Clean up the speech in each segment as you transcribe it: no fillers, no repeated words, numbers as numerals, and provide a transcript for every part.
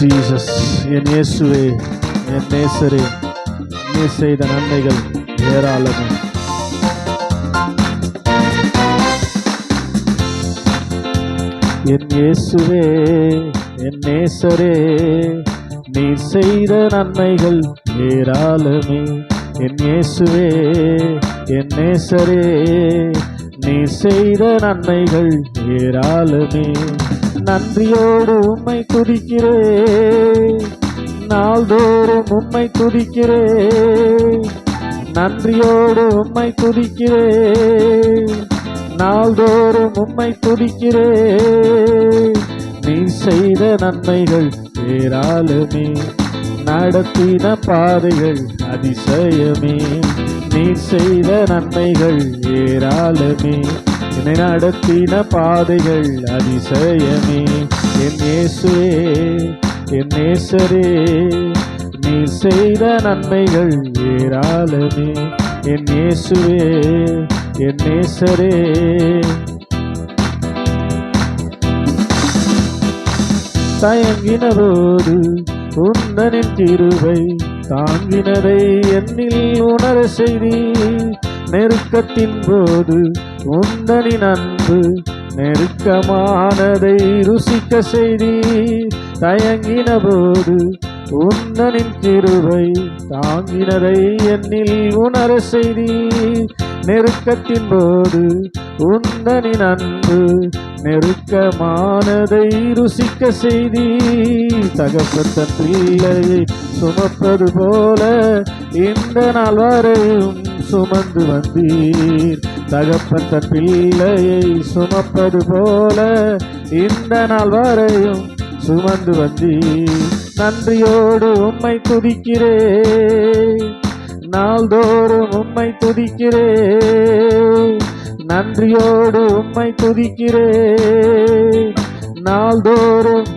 Jesus. என் இயேசுவே, என் நேசரே, நீ செய்த நன்மைகள் ஏராளமே. என் இயேசுவே, என் நேசரே, நீ செய்த நன்மைகள் ஏராளமே. என் இயேசுவே, என் நேசரே, நீ செய்த நன்மைகள் ஏராளமே. நன்றியோடு உம்மை துதிக்கிறேன், நாள்தோறும் உம்மை துதிக்கிறேன். நன்றியோடு உம்மை துதிக்கிறேன், நாள்தோறும் உம்மை துதிக்கிறேன். நீ செய்த நன்மைகள் ஏராளமே, நடத்தின பாதைகள் அதிசயமே. நீ செய்த நன்மைகள் ஏராளமே, என்னை நடத்தின பாதைகள் அதிசயமே. என் இயேசுவே, என் நேசரே, நீ செய்த நன்மைகள் ஏராளமே. என் இயேசுவே, என் நேசரே, தயங்கின போது உந்தனின் கிருபை தாங்கினதை என்னில் உணர செய்தி. நெருக்கத்தின் போது உந்தனின் அன்பு நெருக்கமானதை ருசிக்க செய்தி. தயங்கின போது உந்தனின் கிருபை தாங்கினதை என்னில் உணர செய்தி. நெருக்கத்தின் போது உந்தனின் அன்பு நெருக்கமானதை ருசிக்க செய்தி. தகப்பன் தன் பிள்ளையை சுமப்பது போல இந்த நாள் வரையும் சுமந்து வந்தீர். தகப்பன் தன் பிள்ளையை சுமப்பது போல இந்த நாள் வரையும் சுமந்து வந்தீர். நன்றியோடு உம்மை துதிக்கிறேன், நாள்தோறும் உம்மை துதிக்கிறேன். நன்றியோடு உம்மை துதிக்கிறேன், நாள்தோறும்.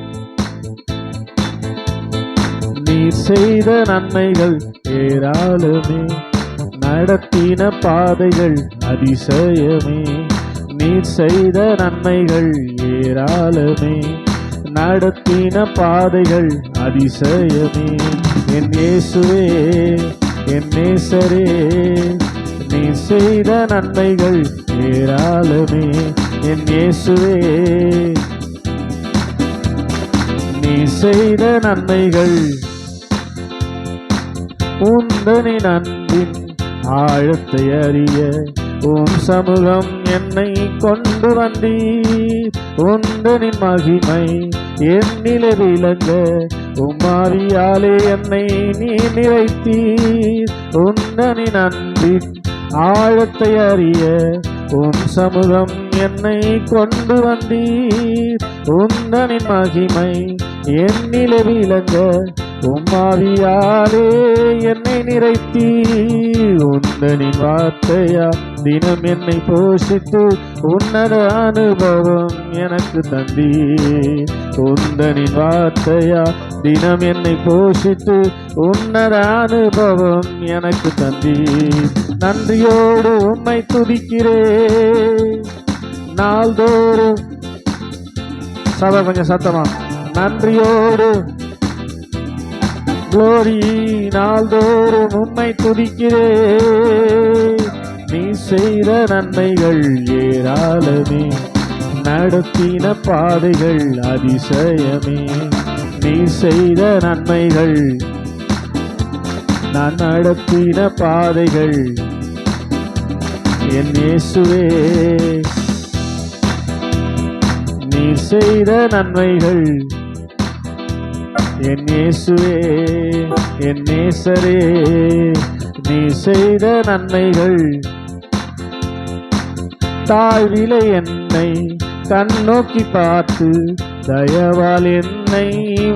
நீர் செய்த நன்மைகள் ஏராளமே, நடத்தின பாதைகள் அதிசயமே. நீர் செய்த நன்மைகள் ஏராளமே, நடத்தின பாதைகள் அதிசயமே. என் இயேசுவே, என் நேசரே, நீ செய்த நன்மைகள் ஏராளமே. என் இயேசுவே, நீ செய்த நன்மைகள். உந்தனின் அன்பின் ஆழத்தை அறிய உம் சமூகம் என்னை கொண்டு வந்தீர். உந்தனின் மகிமை என்னிலே விளங்க உம்மாரியாலே என்னை நீ நிறைத்தீர். உந்தனின் அன்பின் ஆழத்தை அறிய உம் சமூகம் என்னை கொண்டு வந்தீர். உந்தனின் மகிமை என்னிலே விளங்க உம்மாவியாலே என்னை நிறைத்தீர். உந்தனின் வார்த்தையா தினம் என்னை போஷித்து உன்னத அனுபவம் எனக்கு தந்தீர். உந்தனின் வார்த்தையா தினம் என்னை போஷித்து உன்னத அனுபவம் எனக்கு தந்தீர். நன்றியோடு உம்மை துதிக்கிறேன், நாள்தோறும். சபை கொஞ்சம் சத்தமா. நன்றியோடு குளோரி, நாள்தோறும் உம்மை துதிக்கிறேன். நீ செய்த நன்மைகள் ஏராளமே, நடத்தின பாதைகள் அதிசயமே. நீ செய்த நன்மைகள், நான் நடத்தின பாதைகள். என் இயேசுவே, நீ செய்த நன்மைகள். என் இயேசுவே, என் நேசரே, நீ செய்த நன்மைகள். தாழ்விலை என்னை கண்ணோக்கி பார்த்து தயவால் என்னை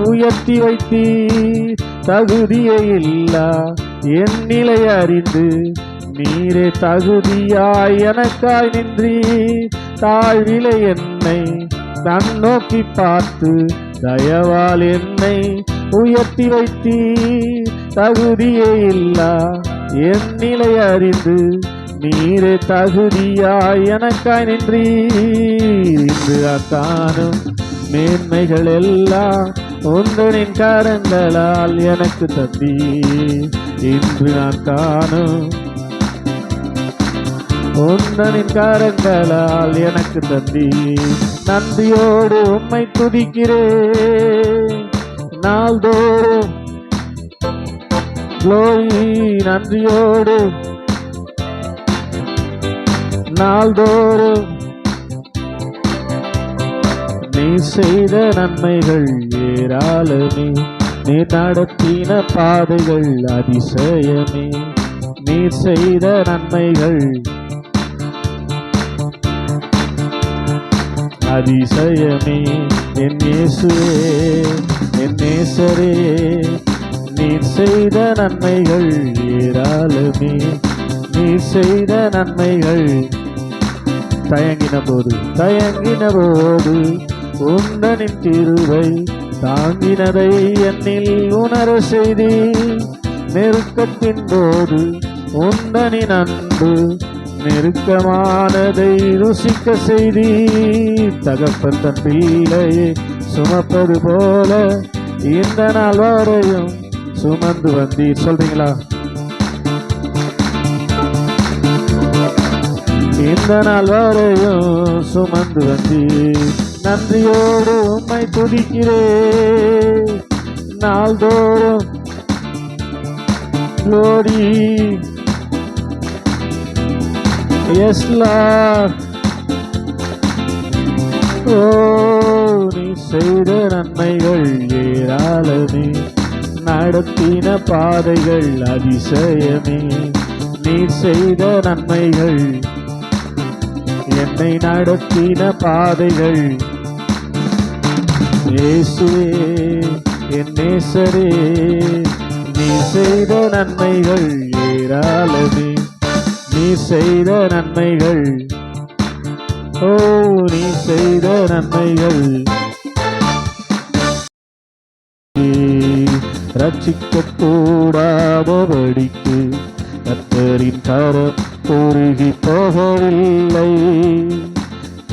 உயர்த்தி வைத்தீர். தகுதியை இல்லா என் நிலை அறிந்து நீரே தகுதியாய் எனக்காய் நின்றீர். தாழ்விலை என்னை கண்ணோக்கி பார்த்து தயவால் என்னை உயர்த்தி வைத்தீர். தகுதியே இல்லா என் நிலை அறிந்து நீரே தகுதியாய் எனக்காய் நின்றீர். இன்று காணும் மேன்மைகள் எல்லாம் உந்தனின் கரங்களால் எனக்கு தந்தி இன்று நான் காணும். உந்தனின் கரங்களால் எனக்கு தந்தி நன்றியோடு உம்மை துதிக்கிறேன் நாள்தோறும். க்ளோரி நன்றியோடு நாள்தோறும். நீ செய்த நன்மைகள் ஏராளமே, நீ நடத்தின பாதைகள் அதிசயமே. நீ செய்த நன்மைகள் அதிசயமே. என் இயேசுவே என் நேசரே, நீ செய்த நன்மைகள் ஏராளமே, நீ செய்த நன்மைகள். தயங்கின போது உந்தனின் கிருபை தாங்கினதை என்னில் உணர செய்தி. நெருக்கத்தின் போது உந்தனின் அன்பு நெருக்கமானதை ருசிக்க செய்தி. தகப்பன் தன் பிள்ளையை சுமப்பது போல இந்த நாள் வரையும் சுமந்து வந்தீர். சொல்றீங்களா? இந்த நாள் வரையும் சுமந்து வந்தீர். நன்றியோடு உம்மை துதிக்கிறேன் நாள்தோறும். Glory, yes Lord. நீ செய்த நன்மைகள் ஏராளமே, நடத்தின பாதைகள் அதிசயமே. நீ செய்த நன்மைகள், என்னை நடத்தின பாதைகள். இயேசுவே என் நேசரே, நீ செய்த நன்மைகள் ஏராளமே, நீ செய்த நன்மைகள். நீ செய்த நன்மைகள். ரட்சிக்க கூடாதபடிக்கு கர்த்தரின் கரம் குறுகி போகவில்லை.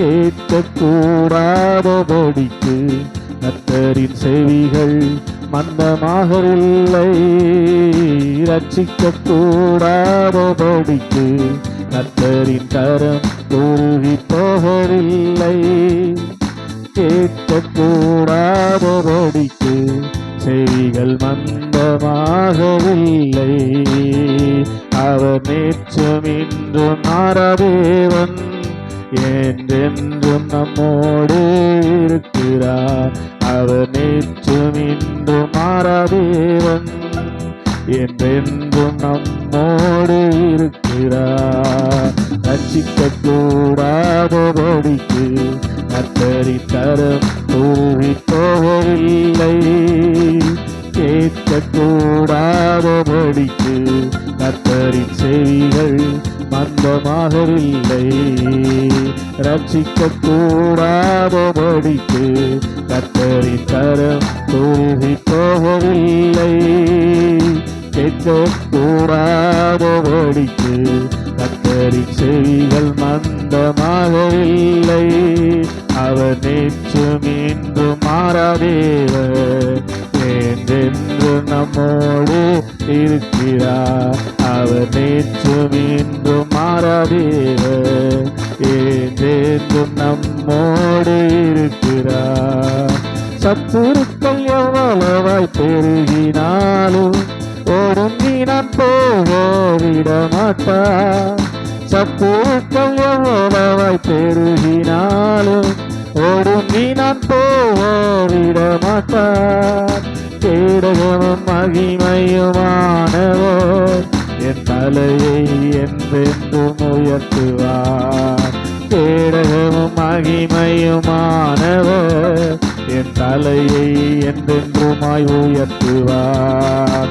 கேட்க கூடாதபடிக்கு கர்த்தரின் செவிகள் மந்தமாகவில்லை. ரட்சிக்க கூடாதபடிக்கு கர்த்தரின் கரம் குறுகி போகவில்லை. கேட்க கூடாதபடிக்கு செவிகள் மந்தமாகவில்லை. அவர் நேற்றும் இன்றும் மாறாதேவன், என்றென்றும் நம்மோடு இருக்கிறார். அவர் நேற்றும் இன்றும் மாறாதேவன், என்றென்றும் நம்மோடு இருக்கிறார். ரட்சிக்க கூடாதபடிக்கு கர்த்தரின் கரம் குறுகி போகவில்லை. கேட்க கூடாதபடிக்கு கர்த்தரின் செவிகள் மந்தமாகவில்லை. ரட்சிக்க கூடாதபடிக்கு கர்த்தரின் கரம் குறுகி போகவில்லை. கேட்க கூடாதபடிக்கு கர்த்தரின் செவிகள் மந்தமாகவில்லை. அவர் நேற்றும் இன்றும் மாறாதேவர், என்றென்று நம்மோடு இருக்கிறார். அவர் நேற்றும் இன்றும் மாறாதேவர், என்றென்றும் நம்மோடு இருக்கிறார். சத்துருக்கள் எவ்வளவாய் பெருகினாலும் ஒடுங்கி நான் போக விட மாட்டார். சத்துருக்கள் எவ்வளவாய் பெருகினாலும் ஒடுங்கி நான் போக விட மாட்டார். கேடகமும் மகிமையுமானவர் என் தலையை என்றென்றும் உயர்த்துவார். கேடகமும் மகிமையுமானவர் என் தலையை என்றென்றுமாய் உயர்த்துவார்.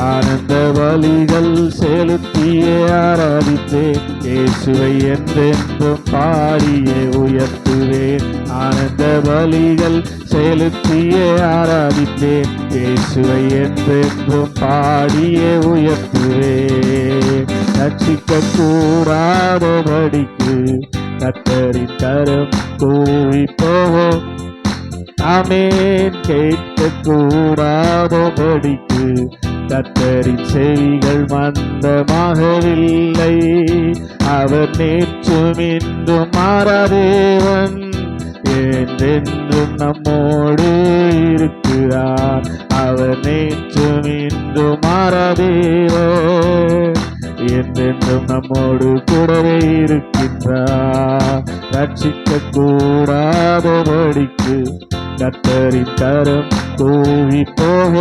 ஆனந்த பலிகள் செலுத்தியே ஆராதிப்பேன், இயேசுவை என்றென்றும் பாடியே உயர்த்துவேன். ஆனந்த பலிகள் செலுத்தியே ஆராதிப்பேன், இயேசுவை என்றென்றும் பாடியே உயர்த்துவேன். ரட்சிக்க கூடாதபடிக்கு கர்த்தரின் கரம் கூவி போகும். ஆமென். கேட்கக்கூடாதபடிக்கு கர்த்தரின் செவிகள் மந்தமாகவில்லை. அவர் நேற்றும் இன்றும் மாறாதேவன், என்றென்றும் நம்மோடு இருக்கிறார். அவர் நேற்றும் இன்றும் மாறாதேவன், என்றென்றும் நம்மோடு கூடவே இருக்கின்றார். ரட்சிக்க கூடாதபடிக்கு கர்த்தரின் கரம் கூவி போக,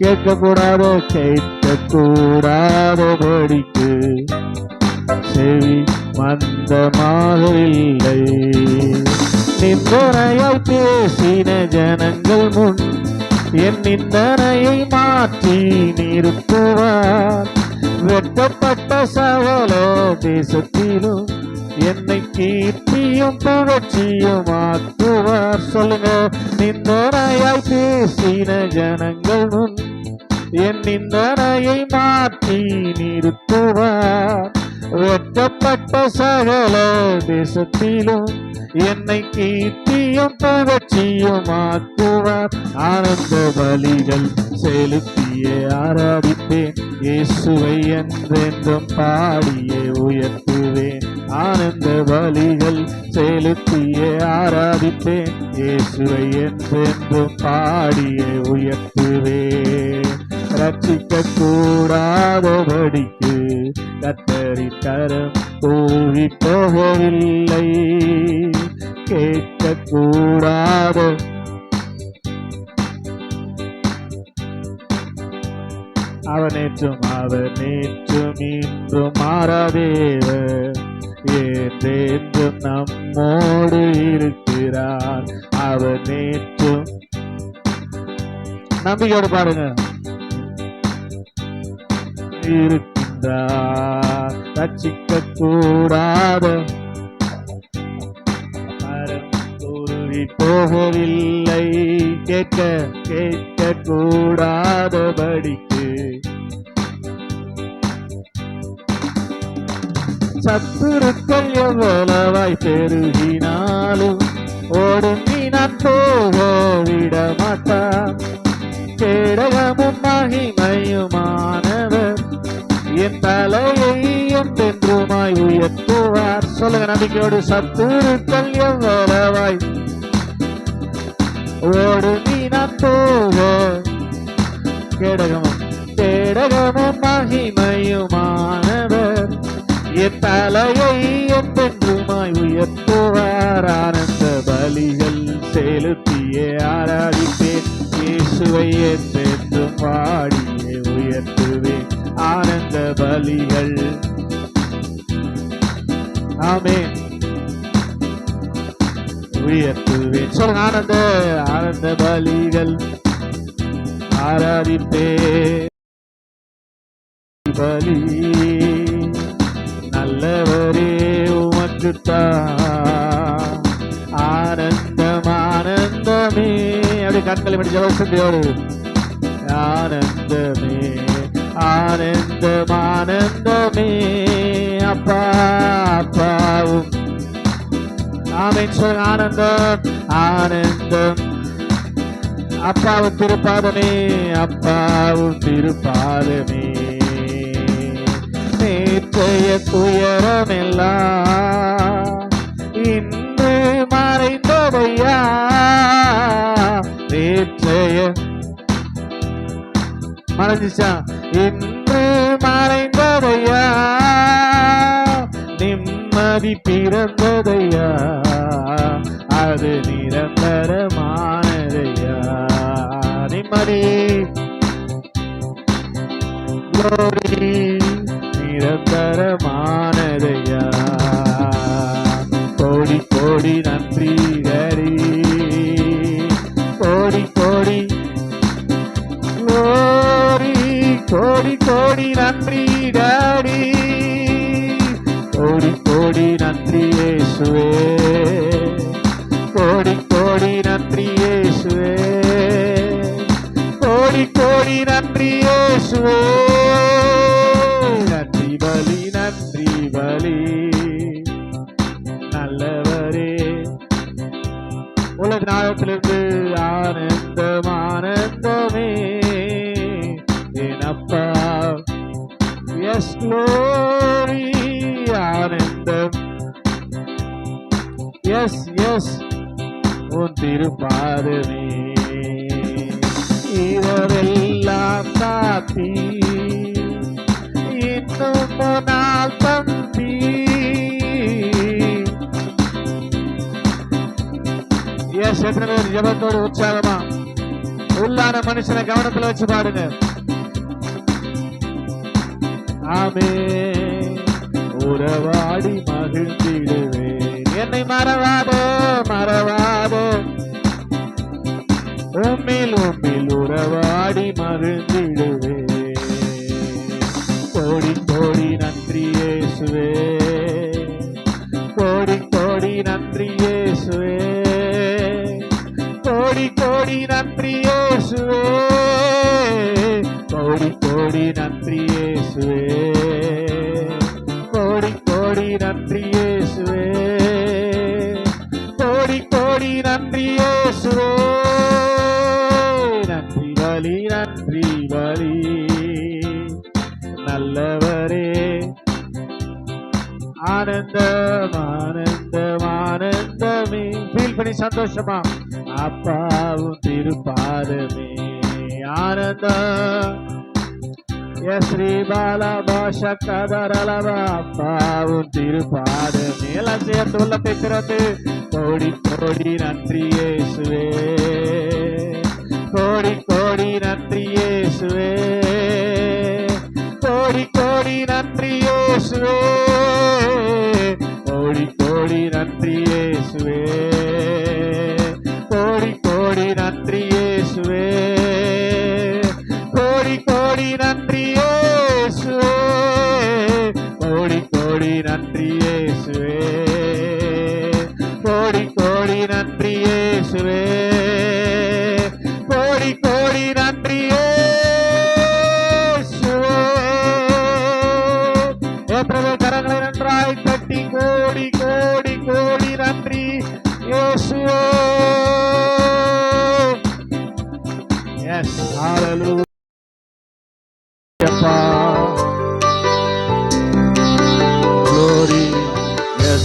கேட்கக்கூடாதோ கேட்கக்கூடாதபடிக்கு செவி மந்தமாகவில்லை. நிந்தனையாய் பேசின ஜனங்கள் முன் என் நிந்தனையை மாற்றி நிறுத்துவார். வெட்டப்பட்ட சகல தேசத்திலும் என்னை கீர்த்தியும் புகழ்ச்சியும் ஆக்குவார். சொல்லுங்க. நிந்தனையாய் பேசின ஜனங்கள் முன் என் நிந்தனையை மாற்றி நிறுத்துவார். வெட்டப்பட்ட சகல தேசத்திலும் என்னை கீர்த்தியும் புகழ்ச்சியும் ஆக்குவார். ஆனந்த பலிகள் செலுத்திய ஆராதிப்பேன், இயேசுவை என்றென்றும் பாடியே உயர்த்துவேன். ஆனந்த பலிகள் செலுத்திய ஆராதிப்பேன், இயேசுவை என்றென்றும் பாடியே உயர்த்துவேன். ரட்சிக்க கூடாதபடிக்கு கர்த்தரின் கரம் கூவி போகவில்லை. கேட்கக்கூடாத அவர் நேற்றும் இன்றும் மாறாதேவர், என்றென்றும் நம்மோடு இருக்கிறார். அவர் நேற்றும், நம்பிக்கையோடு பாருங்க, இருக்கின்றார். ரட்சிக்க கூடாத மரம் கூறி போகவில்லை. கேட்க கூடாதபடிக்கு சத்துருக்கள் எவ்வளவாய் பெருகினாலும் ஓடுங்கி நான் போக விட மாட்டார். கேடகமும் மகிமையுமானவர் என் தலையை என்றென்றுமாய் உயர்த்துவார். சொல்லுங்க நம்பிக்கையோடு. சத்துருக்கள் எவ்வளவாய் ஓடுங்கி நான் போக, கேடகமும் மகிமையுமானவர் என் தலையை என்றென்றுமாய் உயர்த்துவார். ஆனந்த பலிகள் செலுத்திய ஆராதிப்பேன், இயேசுவை என்றென்றும் பாடியே உயர்த்துவேன். ஆனந்த பலிகள், ஆமென், உயர்த்துவேன். சொல்லுங்க. ஆனந்த பலிகள் ஆராதிப்பேன். பலி நல்லவரே உமக்குத்தான். ஆனந்தம் ஆனந்தமே. அப்படி கண்களை மடிச்ச வசதியோடு. ஆனந்தமே ஆனந்தம் ஆனந்தமே. அப்பா அப்பாவும், ஆமென். சொல்லுங்க. ஆனந்தம் ஆனந்தம். அப்பாவும் திருப்பாதமே, அப்பாவும் திருப்பாதமே. நேற்றைய துயரமெல்லாம் இன்று மறைந்ததையா. நேற்றைய மறைஞ்சிச்சா? இன்று மறைந்ததையா. நிம்மதி பிறந்ததையா, அது நிரந்தரமானதையா. நிம்மதி நிரந்தரமானதையா. கோடி கோடி நன்றி ஹரி, கோடி கோடி கோடி கோடி நன்றி டாடி. கோடி கோடி நன்றி இயேசுவே, கோடி கோடி நன்றி இயேசுவே, கோடி கோடி நன்றி இயேசுவே. நன்றி பலி நன்றி பலி நல்லவரே. உள்ளத்தின் ஆழத்திலிருந்து ஆனந்தம் ஆனந்தமே என் அப்பா. எஸ் க்ளோரி ஆனந்தம். எஸ் எஸ் உன் திருப்பாதமே இரவெல்லாம் காத்தி இன்னும் நாள் தம்பி. எஸ் எத்தனை பேர் ஜபத்தோடு உற்சாகமா உள்ளான மனுஷனை கவனத்துல வச்சு பாடுங்க. ஆமே உறவாடி மகிழ்ந்திடுவேன் என்னை மறவாதோ மறவாதோ உம்மில் உம்மில் உறவாடி மகிழ்ந்திடுவேன். கோடி கோடி நன்றி இயேசுவே கோடி கோடி நன்றி இயேசுவே கோடி கோடி நன்றி இயேசுவே கோடி கோடி நன்றி இயேசுவே கோடி கோடி நன்றி இயேசுவே கோடி கோடி நன்றி இயேசுவே. நன்றி பலி நன்றி பலி நல்லவரே ஆனந்தம் ஆனந்தம் ஆனந்தமே. ஃபீல் பண்ணி சந்தோஷமா அப்பாவும் திருப்பாதமே ஆனந்தம். ஸ்ரீ பாலா பாஷா கதரலவா அப்பாவும் திருப்பாதமே. எல்லாம் சேர்த்து உள்ளத்தை திறந்து கோடி கோடி நன்றி இயேசுவே கோடி கோடி நன்றி இயேசுவே கோடி கோடி நன்றி இயேசுவே கோடி கோடி நன்றி இயேசுவே கோடி கோடி நன்றி இயேசுவே கோடி கோடி நன்றி இயேசுவே கோடி கோடி நன்றி இயேசுவே கோடி கோடி நன்றி இயேசுவே கோடி கோடி நன்றி இயேசுவே. ஏற்றவே கரங்களை நன்றாய் தட்டி கோடி கோடி கோடி நன்றி இயேசுவே. எஸ் ஹalleluya. Glory. Yes.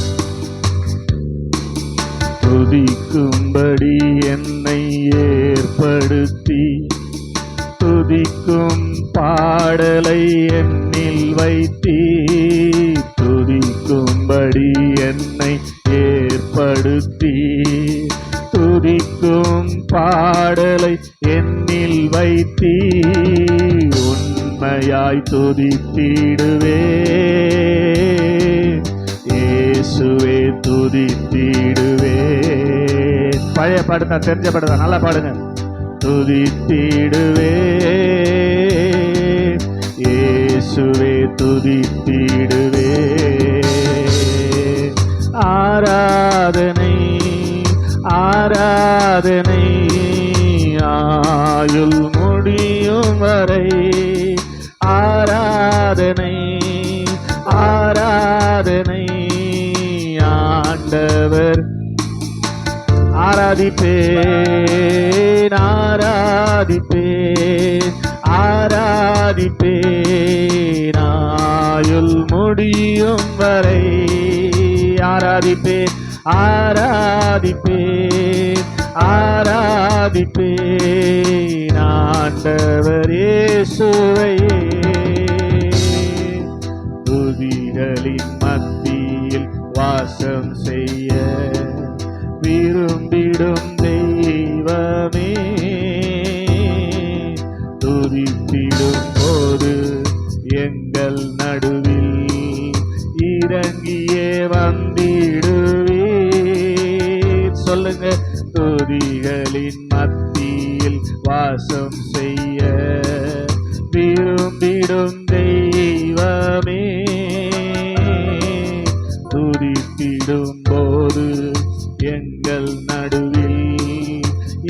துதிக்கும்படி என்னை ஏற்படுத்தி துதிக்கும் பாடலை என்னில் வைத்தி துதிக்கும்படி என்னை ஏற்படுத்தி துதிக்கும் பாடலை என்னில் வைத்தி உண்மையாய் துதித்திடுவே இயேசுவே துதித்திடுவே. பழைய பாடுதா தெரிஞ்ச பாடுதா நல்லா பாடுங்க. துதித்திடுவே இயேசுவே துதித்திடுவே. ஆராதனை ஆராதனை ஆயுள் முடியும் வரை ஆராதனை ஆராதனை ஆண்டவர் ஆராதிப்பேன் ஆராதிப்பேன் ஆராதிப்பேன் ஆயுள் முடியும் வரை ஆராதிப்பேன் ஆராதிப்பேன் ஆராதிப்பேன் ஆண்டவர் இயேசுவையே. துதிகளின் மத்தியில் வாசம் செய்ய விரும்பிடும் தெய்வமே துதித்திடும் போது எங்கள் நடுவில் இறங்கியே வந்திடுவீர். சொல்லுங்க. துதிகளின் மத்தியில் வாசம் செய்ய விரும்பிடும் தெய்வமே துதித்திடும் போது எங்கள் நடுவில்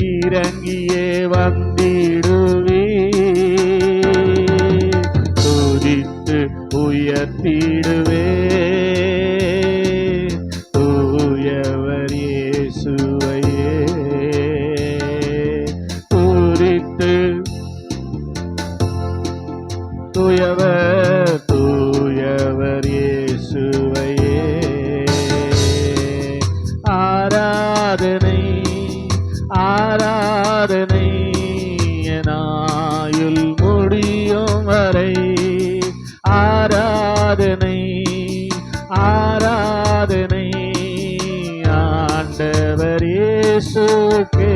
இறங்கியே வந்திடுவீர். துதித்து உயர்த்திடுவே தூயவர் இயேசுவையே ஆராதனை ஆராதனை எனாயுள் முடியும் வரை ஆராதனை ஆராதனை ஆண்டவர் இயேசுவுக்கே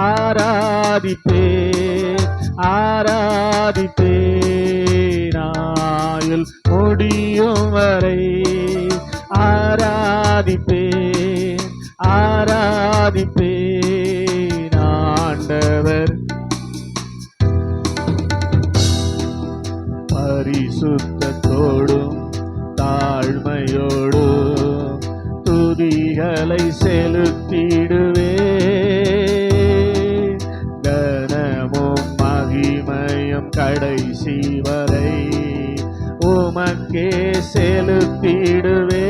ஆராதிப்பேன் ஆராதிப்பேன் ஆயுள் முடியும் வரை ஆராதிப்பேன் ஆராதிப்பேன் ஆண்டவர் பரிசுத்தத்தோடும் தாழ்மையோடும் துதிகளை செலுத்திடுவே கனமும் மகிமையும் கடைசி வரை உமக்கே செலுத்திடுவே.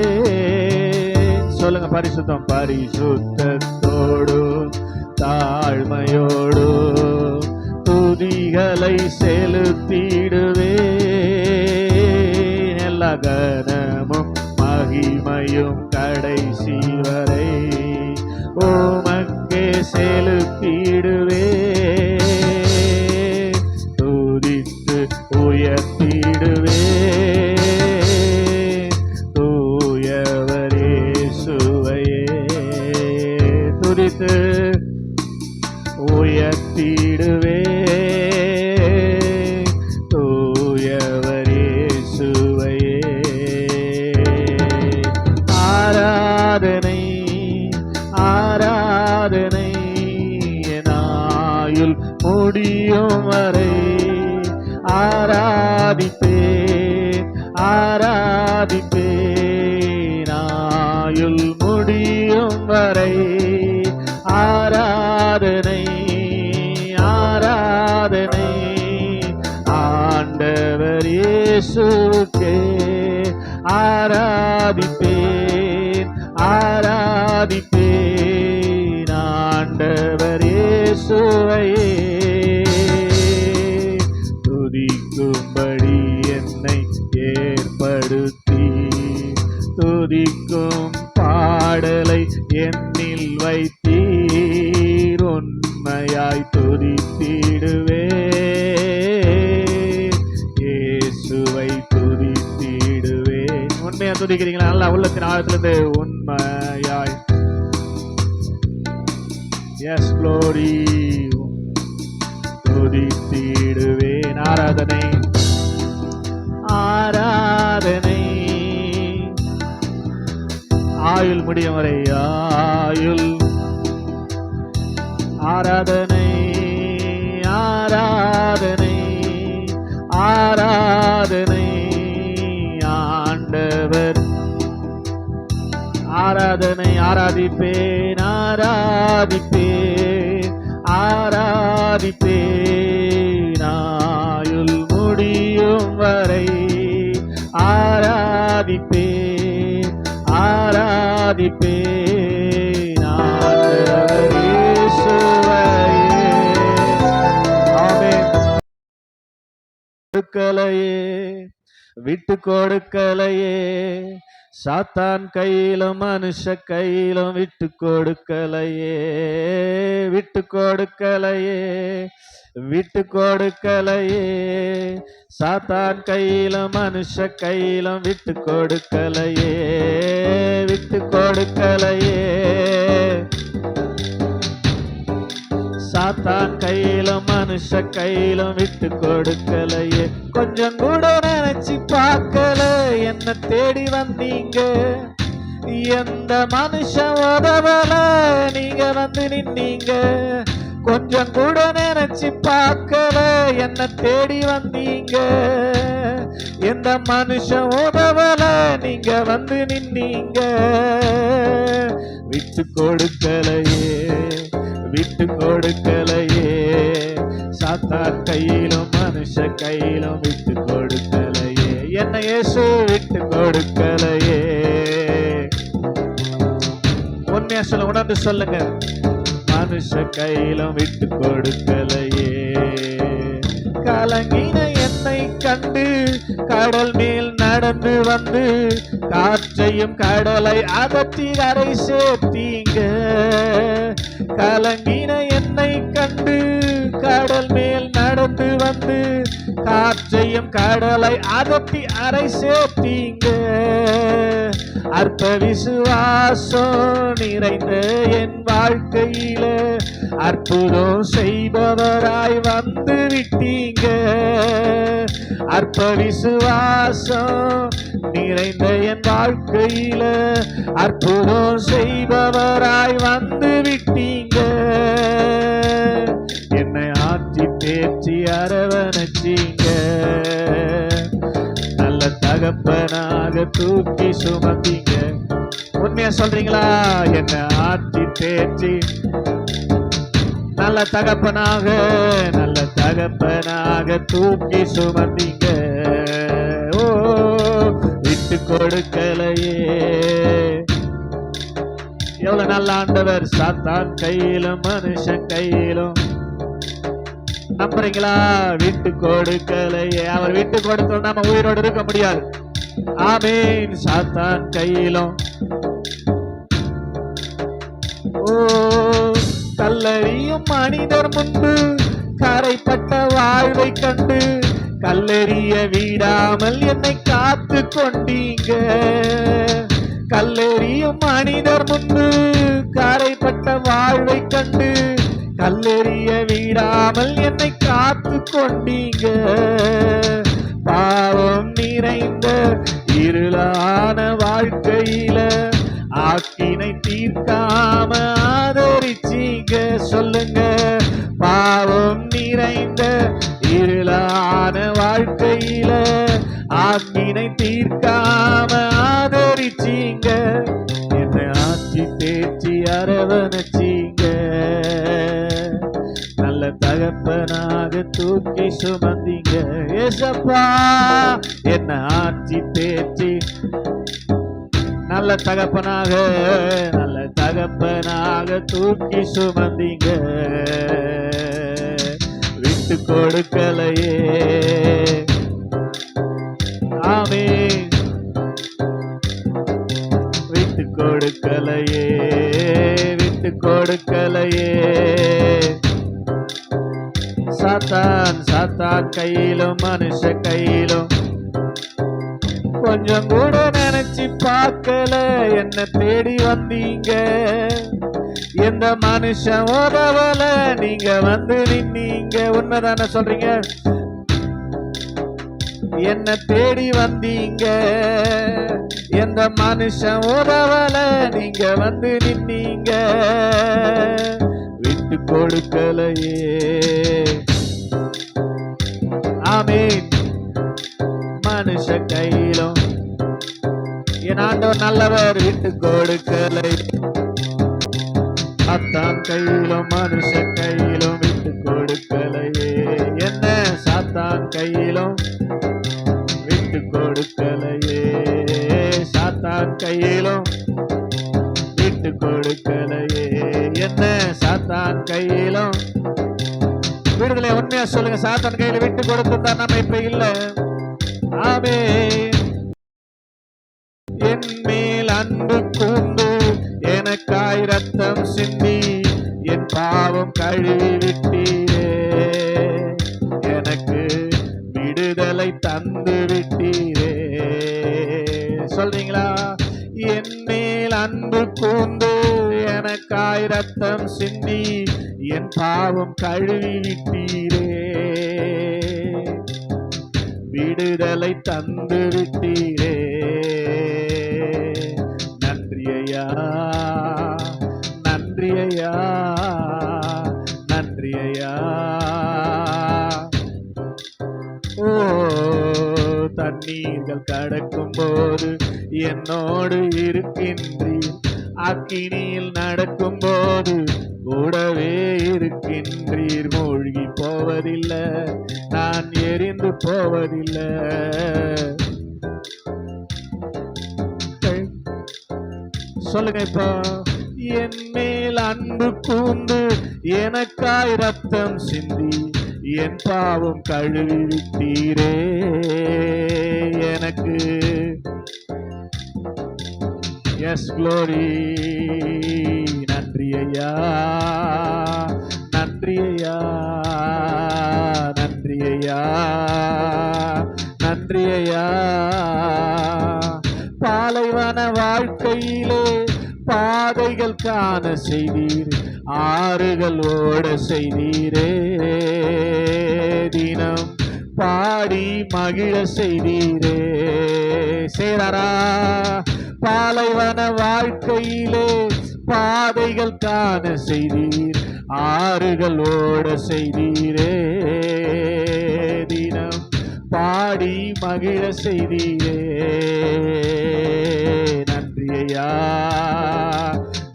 சொல்லுங்க, பரிசுத்தம் பரிசுத்தத்தோடும் தாழ்மையோடும் துதிகளை செலுத்திடுவே எல்லா கனமும் மகிமையும் கடைசி வரை உமக்கே செலுத்திடுவே துதித்து உயர்த்திடுவே தூயவரே சுவையே துதித்து உயர்த்திடுவே தூயவரே சுவையே ஆராதனை ஆராதனை எனாயுள் முடியும் வரை ஆராதிப்பேன் ஆராதிப்பேன் ஆயுள் முடியும் வரை ஆராதனை ஆராதனை ஆண்டவர் இயேசுவுக்கே ஆராதிப்பேன் ஆராதிப்பேன் ஆண்டவர் இயேசுவையே துதிக்கும்படி என்னை ஏற்படுத்தி துதிக்கும் பாடலை என்னில் வைத்தீர் உண்மையாய் துதித்திடுவே இயேசுவை துதித்திடுவே. உண்மையா துதிக்கிறீங்களா? நல்லா உள்ளத்தின் ஆழத்திலிருந்து உண்மையாய் எஸ் க்ளோரி துதித்திடுவேன். ஆராதனை ஆராதனை ஆயுள் முடியும் வரை ஆயுள் ஆராதனை ஆராதனை ஆராதனை ஆண்டவர் ஆராதனை ஆராதிப்பேன் ஆராதிப்பேன் ஆராதிப்பேன் ஆயுள் முடியும் வரை ஆராதிப்பேன் ஆராதிப்பேன் ஆண்டவர் இயேசுவையே. ஆமென். கொடுக்கலையே விட்டு கொடுக்கலையே சாத்தான் கையிலும் மனுஷ கையிலும் விட்டு கொடுக்கலையே விட்டு கொடுக்கலையே விட்டு கொடுக்கலையே சாத்தான் கையிலும் மனுஷ கையிலும் விட்டு கொடுக்கலையே விட்டு கொடுக்கலையே சாத்தான் கையிலும் மனுஷ கையிலும் விட்டு கொடுக்கலையே. கொஞ்சம் கூட நினைச்சு பார்க்கல என்ன தேடி வந்தீங்க எந்த மனுஷன் உதவல நீங்க வந்து நின்னீங்க. கொஞ்சம் கூட நினைச்சு பார்க்கல என்ன தேடி வந்தீங்க எந்த மனுஷன் உதவல நீங்க வந்து நின்னீங்க. விட்டு கொடுக்கலையே விட்டு கொடுக்கலையே சாத்தான் கையிலும் மனுஷ கையிலும் விட்டு கொடுக்கலையே என்ன இயேசு விட்டு கொடுக்கலையே. உண்மையா சொல்ல உணர்ந்து சொல்லுங்க. மனுஷ கையிலும் விட்டு கொடுக்கலையே. கலங்கின என்னை கண்டு கடல் மேல் நடந்து வந்து காற்றையும் கடலை அகற்றி கரை சேர்த்தீங்க. கலங்கின என்னை கண்டு கடல் மேல் நடந்து வந்து காற்றையும் கடலை அதட்டி அரை சேர்த்தீங்க. அற்ப விசுவாசம் நிறைந்த என் வாழ்க்கையில அற்புதம் செய்பவராய் வந்து விட்டீங்க. அற்ப விசுவாசம் நிறைந்த என் வாழ்க்கையில அற்புதம் செய்பவராய் வந்து விட்டீங்க. என்னை ஆற்றி தேர்ச்சி அரவணைச்சீங்க. நல்ல தகப்பனாக தூக்கி சுமந்தீங்க. உண்மையா சொல்றீங்களா? என்னை ஆற்றி தேர்ச்சி நல்ல தகப்பனாக தூக்கி சுமந்தீங்க. ஓ, விட்டு கொடுக்கலையே. எவ்வளவு நல்ல ஆண்டவர். சாத்தான் கையிலும் மனுஷன் கையிலும். நம்புறீங்களா? விட்டு கொடுக்கலையே. அவர் விட்டு கொடுத்தோம் நம்ம உயிரோடு இருக்க முடியாது. ஆமீன். சாத்தான் கையிலும். ஓ, கல்லெறியும் மனிதர் முன்பு கரைப்பட்ட வாழ்வை கண்டு கல்லெறிய விடாமல் என்னை காத்து கொண்டீங்க. கல்லெறியும் மனிதர் முன்பு கரைப்பட்ட வாழ்வை கண்டு கல்லெறிய விடாமல் என்னை காத்து கொண்டீங்க. பாவம் நிறைந்த இருளான வாழ்க்கையில ஆக்கினை தீர்க்காம ஆதரிச்சீங்க. சொல்லுங்க. பாவம் நிறைந்த இருளான வாழ்க்கையில ஆக்கினை தீர்க்காம ஆதரிச்சீங்க. என்னை ஆட்சி தேர்ச்சி அரவணைச்சீங்க. நல்ல தகப்பனாக தூக்கி சுமந்தீங்க. ஏசப்பா, என்னை ஆட்சி தேர்ச்சி நல்ல தகப்பனாக தூக்கி சுமந்தீங்க. விட்டு கொடுக்கலையே. ஆமீன். விட்டு கொடுக்கலையே. விட்டு கொடுக்கலையே. சாத்தான் கையிலும் மனுஷ கையிலும் கொஞ்சம் கூட நினைச்சு பார்க்கல. என்ன தேடி வந்தீங்க. எந்த மனுஷன் உதவல, நீங்க வந்து நின்னீங்க. உண்மைதானே சொல்றீங்க? என்ன தேடி வந்தீங்க. எந்த மனுஷன் உதவல, நீங்க வந்து நின்னீங்க. விட்டு கொடுக்கலையே. ஆமீன். மனுஷ கையிலும் என் ஆண்டவர் நல்லவர். விட்டு கொடுக்கலை. சாத்தான் கையிலும் மனுஷ கையிலும் விட்டு கொடுக்கலையே. என்ன சாத்தான் கையிலும் விட்டு கொடுக்கலையே. சாத்தான் கையிலும் விட்டு கொடுக்கலையே. என்ன சாத்தான் கையிலும் விடுதலை. உண்மையா சொல்லுங்க. சாத்தான் கையில விட்டு கொடுத்துட்டா நம்ம இப்ப இல்ல. ஆமென். என் மேல் அன்பு கூர்ந்து எனக்காய் ரத்தம் சிந்தி என் பாவம் கழுவி விட்டீரே. எனக்கு விடுதலை தந்து விட்டீரே. சொல்றீங்களா? என் மேல் அன்பு கூர்ந்து எனக்காய் ரத்தம் சிந்தி என் பாவம் கழுவி விட்டீரே. விடுதலை தந்து விட்டீரே. நன்றி ஐயா, நன்றி ஐயா, நன்றி ஐயா. ஓ, தண்ணீர்கள் கடக்கும் போது என்னோடு இருக்கின்றீர். அக்கினியில் நடக்கும் போது கூடவே இருக்கின்றீர். மூழ்கி போவதில்லை, நான் எரிந்து போவதில்லை. சொல்லுங்க இப்போ. என் மேல் அன்பு கூர்ந்து எனக்காய் ரத்தம் சிந்தி என் பாவம் கழுவி விட்டீரே. எனக்கு எஸ் க்ளோரி. நன்றி ஐயா. காண செய்தீர், ஆறுகள் ஓட செய்தீரே. தினம் பாடி மகிழ செய்தீரே. சேரரா பாலைவன வாழ்க்கையிலே பாதைகள் காண செய்தீர், ஆறுகள் ஓட செய்தீரே. தினம் பாடி மகிழ செய்தீரே. நன்றி ஐயா,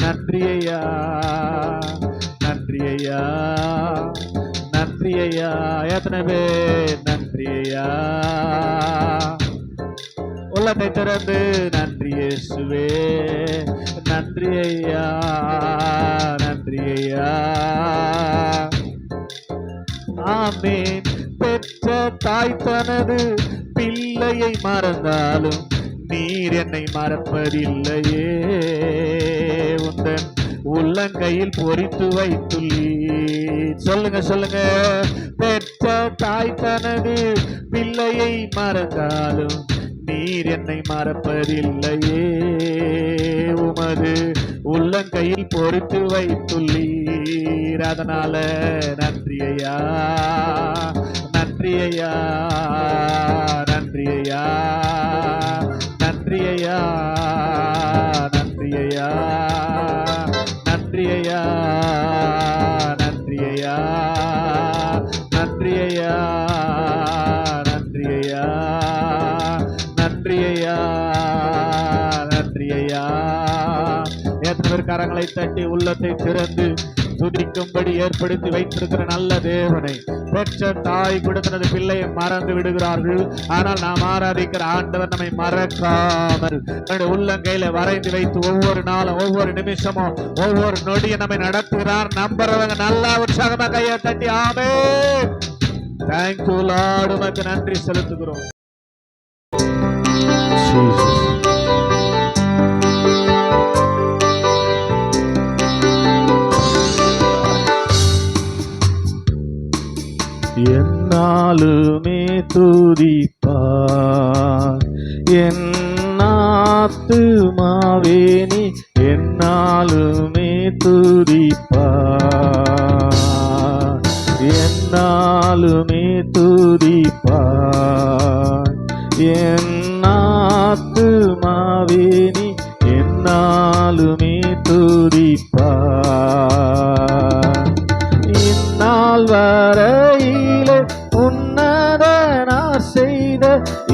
நன்றி ஐயா, நன்றி ஐயா, நன்றி ஐயா. எத்தனை பேர் நன்றி ஐயா? உள்ளத்தை திறந்து நன்றி இயேசுவே, நன்றி ஐயா, நன்றி ஐயா. ஆமென். பெற்ற தாய் தனது பிள்ளையை மறந்தாலும் நீர் என்னை மறப்பதில்லையே. உந்தன் உள்ளங்கையில் பொறித்து வைத்துள்ளீர். சொல்லுங்க சொல்லுங்க. பெற்ற தாய் தனது பிள்ளையை மறந்தாலும் நீர் என்னை மறப்பதில்லையே. உமது உள்ளங்கையில் பொறித்து வைத்துள்ளீர். அதனால நன்றி ஐயா, நன்றி ஐயா, நன்றி ஐயா, நன்றி ஐயா, நன்றி ஐயா, நன்றி ஐயா, நன்றி ஐயா, நன்றி ஐயா, நன்றி ஐயா, நன்றி ஐயா, நன்றி ஐயா. எத்தனை பேர் கரங்களை தட்டி உள்ளத்தை திறந்து துதிக்கும்படி ஏற்படுத்தி வைத்திருக்கிற நல்ல தேவனை, பெற்ற தாய் கூட தனது பிள்ளையை மறந்து விடுகிறார்கள். ஆனால் நாம் ஆராதிக்கிற ஆண்டவர் நம்மை மறக்காமல் தன்னுடைய உள்ளங்கையில வரைந்து வைத்து ஒவ்வொரு நாளும் ஒவ்வொரு நிமிஷமும் ஒவ்வொரு நொடியும் நம்மை நடத்துகிறார். நம்புறவங்க நல்லா உற்சாகமா கையை தட்டி ஆமென். தேங்க்யூ லார்ட், உமக்கு நன்றி செலுத்துகிறோம். என்னாலுமே துதிப்பார் என் ஆத்துமாவே, நீ என்னாலுமே துதிப்பார், என்னாலுமே துதிப்பார் என் ஆத்துமாவே, நீ என்னாலுமே துதிப்பார். இந்நாள் வரையிலே உன்னதனார் செய்த,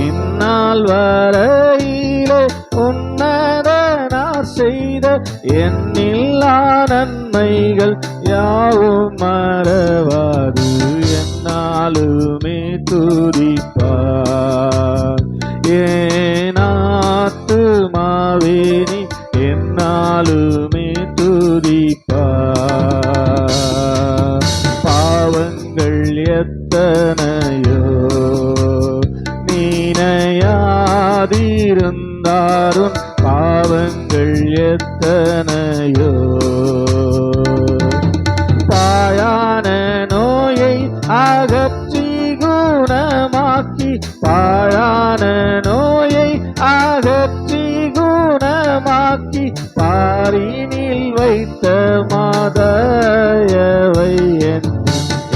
இந்நாள் வரையிலே உன்னதனார் செய்த எண்ணில்லா நன்மைகள் யாவும் மறவாது. என்னாலுமே துதிப்பார் என் ஆத்துமாவே, நீ என்னாலுமே துதிப்பார். பாவங்கள் எத்தனையோ நினையாதிருந்தாரும், பாவங்கள் எத்தனையோ பாயான நோயை அகற்றி குணமாக்கி, பாழான நோயை அகற்றி குணமாக்கி பாரினில் வைத்த மாதயவை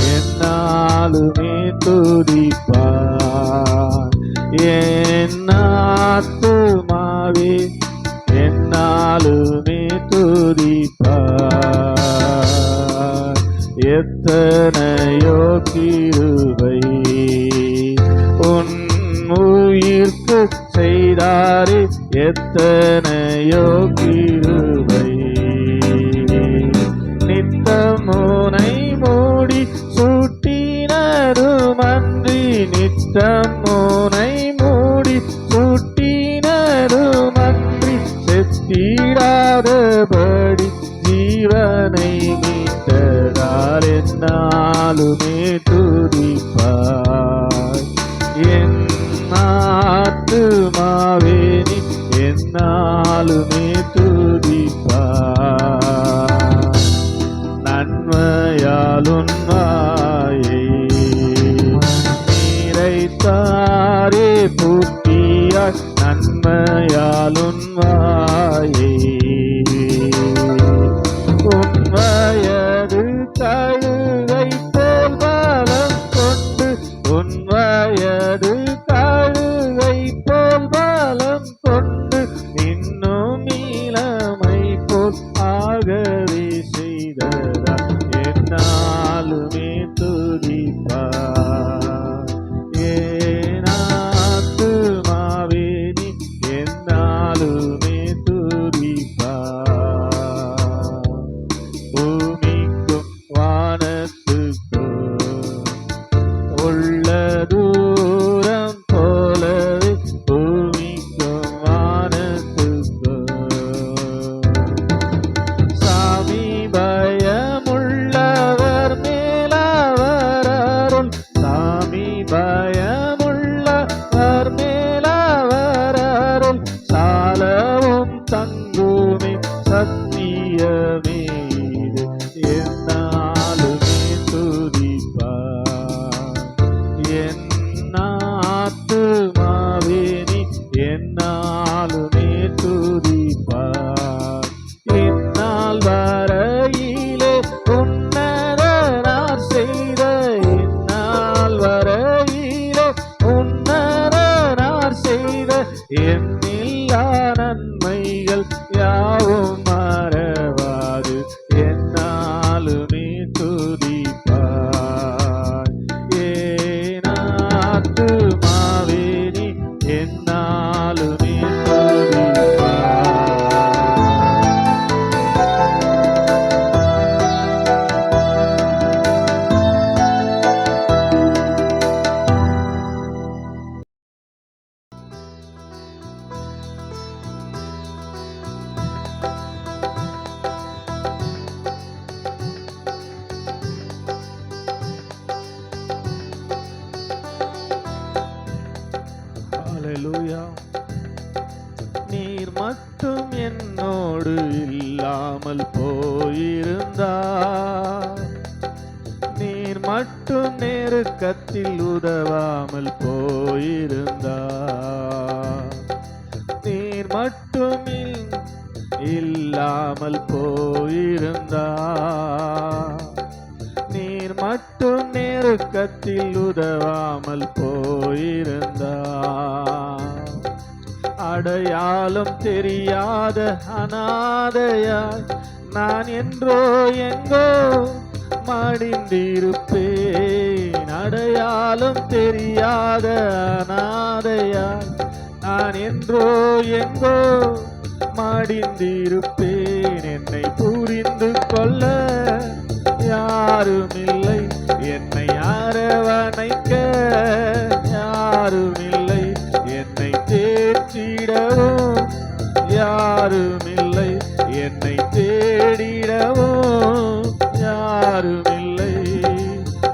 என்னாலுமே துதிப்பார். என் ஆத்துமாவே என்னாலுமே துதிப்பார். எத்தனையோ கிருபை உன் உயிர்க்கு செய்தாரே, எத்தனையோ கிருபை. நித்தமுனை மூடி சூட்டினருமன்றி, நித்தமுனை மூடி சூட்டினருமன்றி, செத்திடாதபடி ஜீவனை மீட்டதால் என்னாலுமே துதிப்பார். என் ஆத்துமாவே, நீ என்னாலுமே துதிப்பார். நன்மையால் உன் வாயை நிறைத்தாரே பூர்த்தியாய், நன்மையால் உன் வாயை மட்டும் நெருக்கத்தில் உதவாமல் போயிருந்தார், நீர் மட்டும் இல்லாமல் போயிருந்தார், நீர் மட்டும் நெருக்கத்தில் உதவாமல் போயிருந்தார். அடையாளம் தெரியாத அனாதையாய் நான் என்றோ எங்கோ மடிந்திருப்பேன். அடையாளம் தெரியாத அனாதையாய் நான் என்றோ எங்கோ மடிந்திருப்பேன். என்னை புரிந்து கொள்ள யாருமில்லை, என்னை அரவணைக்க யாருமில்லை, என்னை தேற்றிடவும் யாருமில்லை, என்னை தேடிடவும் யாருமில்லை.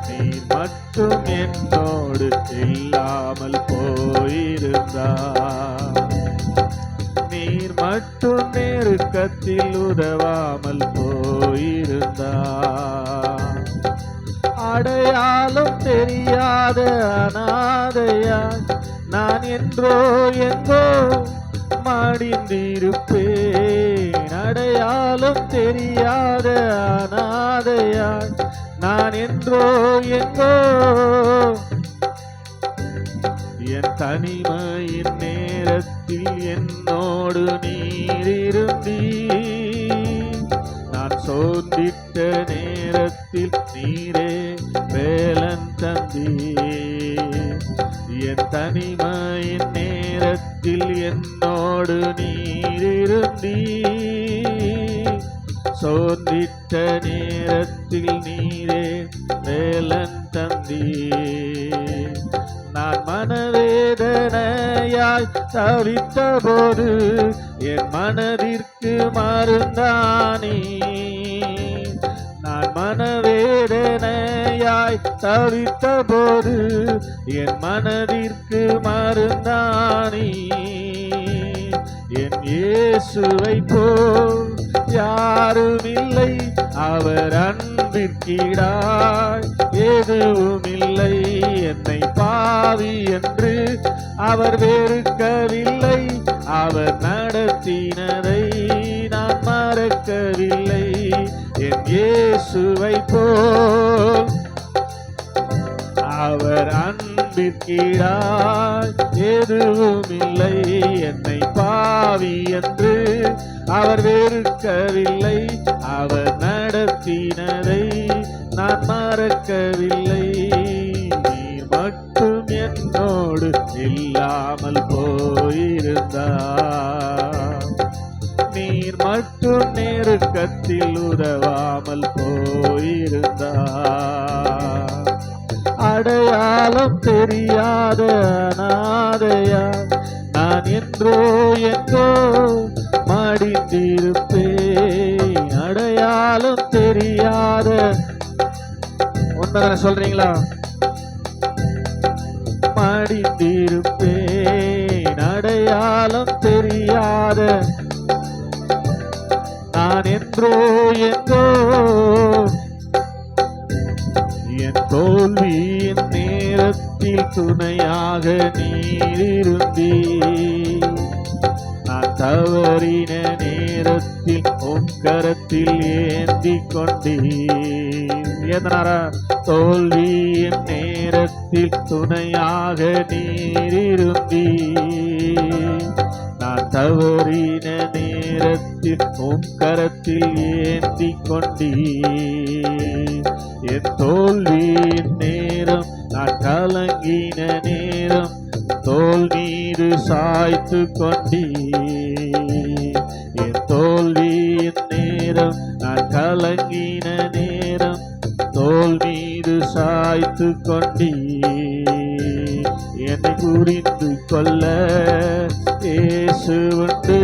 நீர் மட்டும் என்னோடு இல்லாமல் போயிருந்தார், நீர் மட்டும் நெருக்கத்தில் உதவாமல் போயிருந்தார். அடையாளம் தெரியாத அனாதையாய் நான் என்றோ எங்கோ மடிந்திருப்பேன். அடையாளம் தெரியாத அனாதையாய் நான் என்றோ எங்கோ என் தனிமையின் நேரத்தில் என்னோடு நீர் இருந்தீர். நான் சோர்ந்திட்ட நேரத்தில் நீரே வேலன் தந்தீர். என் தனிமையின் நேரத்தில் என்னோடு நீர் இருந்தீர். சோர்ந்திட்ட நேரத்தில் நீரே வேலன் தந்தீர். நான் மனவேதனையாய் தவித்த போது என் மனதிற்கு மருந்தானே. நான் மனவேதனையாய் தவித்த போது என் மனதிற்கு மருந்தானே. என் இயேசுவை போல் யாருமில்லை, அவர் அன்பிற்கிடாய் எதுவுமில்லை. என்னை பாவி என்று அவர் வெறுக்கவில்லை, அவர் நடத்தினதை நான் மறக்கவில்லை. என் இயேசுவை போல் அவர் அன்பிற்கிடாய் எதுவுமில்லை. என்னை பாவி என்று அவர் வெறுக்கவில்லை, அவர் நடத்தினதை நான் மறக்கவில்லை. நீர் மட்டும் என்னோடு இல்லாமல் போயிருந்தார், நீர் மட்டும் நெருக்கத்தில் உதவாமல் போயிருந்தார். அடையாளம் தெரியாத அனாதையாய் நான் என்றோ எங்கோ மடிந்திருப்பேன். அடையாளம் தெரியாத உண்மைதானே சொல்றீங்களா? மடிந்திருப்பேன். அடையாளம் தெரியாத நான் என்றோ எங்கோ என் தோல்வியின் நேரத்தில் துணையாக நீர் இருந்தீர். நான் தவறின நேரத்தில் உம் கரத்தில் ஏந்தி கொண்டீர். எதனாரா? தோல்வியின் நேரத்தில் துணையாக நீர் இருந்தீர். நான் தவறின நேரத்தில் உம் கரத்தில் ஏந்தி கொண்டீர். என் தோல்வியின் நேரம், நான் கலங்கின நேரம் தோல் மீது சாய்த்து கொண்டீர். என் தோல்வியின் நேரம், நான் கலங்கின நேரம் தோல் மீது சாய்த்து கொண்டீர். என்னை புரிந்து கொள்ள இயேசு உண்டு,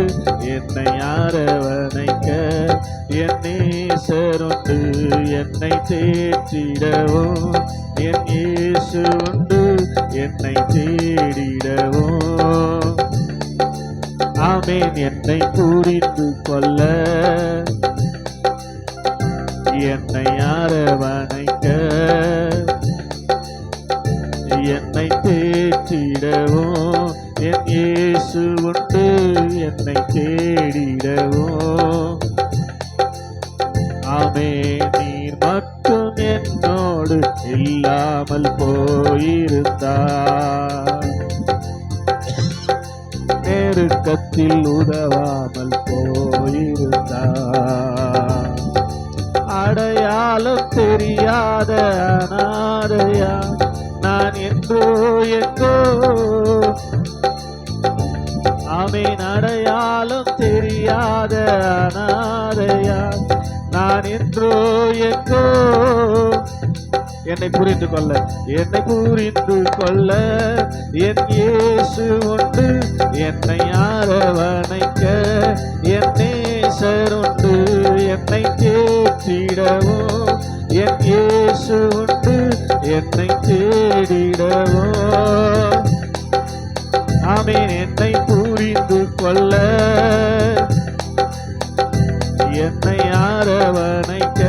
என்னை அரவணைக்க என் நேசருண்டு. என்னை தேற்றிடவும் என் இயேசு உண்டு, என்னை தேடிடவும். ஆமென். என்னை புரிந்து கொள்ள என்னை அரவணைக்க என்னை தேற்றிடவும் என் இயேசு உண்டு, என்னை தேடிடவும். ஆமே, நீர் மட்டும் என்னோடு இல்லாமல் போயிருந்தார், நெருக்கத்தில் உதவாமல் போயிருந்தார். அடையாளம் தெரியாத அனாதையா நான் என்றோ எங்கோ. ஆமேன், அடையாளம் தெரியாத அனாதையா நான் என்றோ எங்கோ. என்னை புரிந்து கொள்ள, என்னை புரிந்து கொள்ள என் இயேசு உண்டு, என்னை அரவணைக்க என் நேசர் உண்டு, என்னை தேற்றிடவும் என் இயேசு உண்டு, என்னை தேடிடவும். ஆமேன், என்னை புரிந்து கொள்ள என்னை அரவணைக்க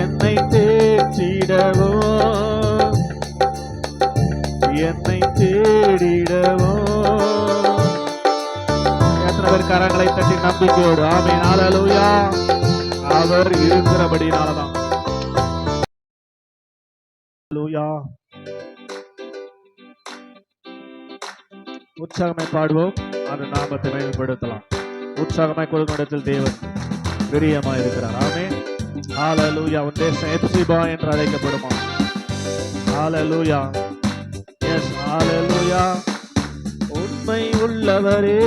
என்னை தேற்றிடவும் என்னை தேடிடவும். எத்தனை பேர் கரங்களை தட்டி நம்பிக்கையோடு ஆமென் ஹல்லேலூயா. அவர் இருக்கிறபடினாலதான். ஹல்லேலூயா. உற்சாகமாய் பாடுவோம், அந்த நாமத்தை மேம்படுத்தலாம். உற்சாகமாய் கொடுக்கும் தேவன் பிரியமாய் இருக்கிறார். ஆமென் ஹல்லேலூயா. உன் தேசம் எப்சிபா என்று அழைக்கப்படுமா? ஹல்லேலூயா. எஸ் ஹல்லேலூயா. உண்மை உள்ளவரே,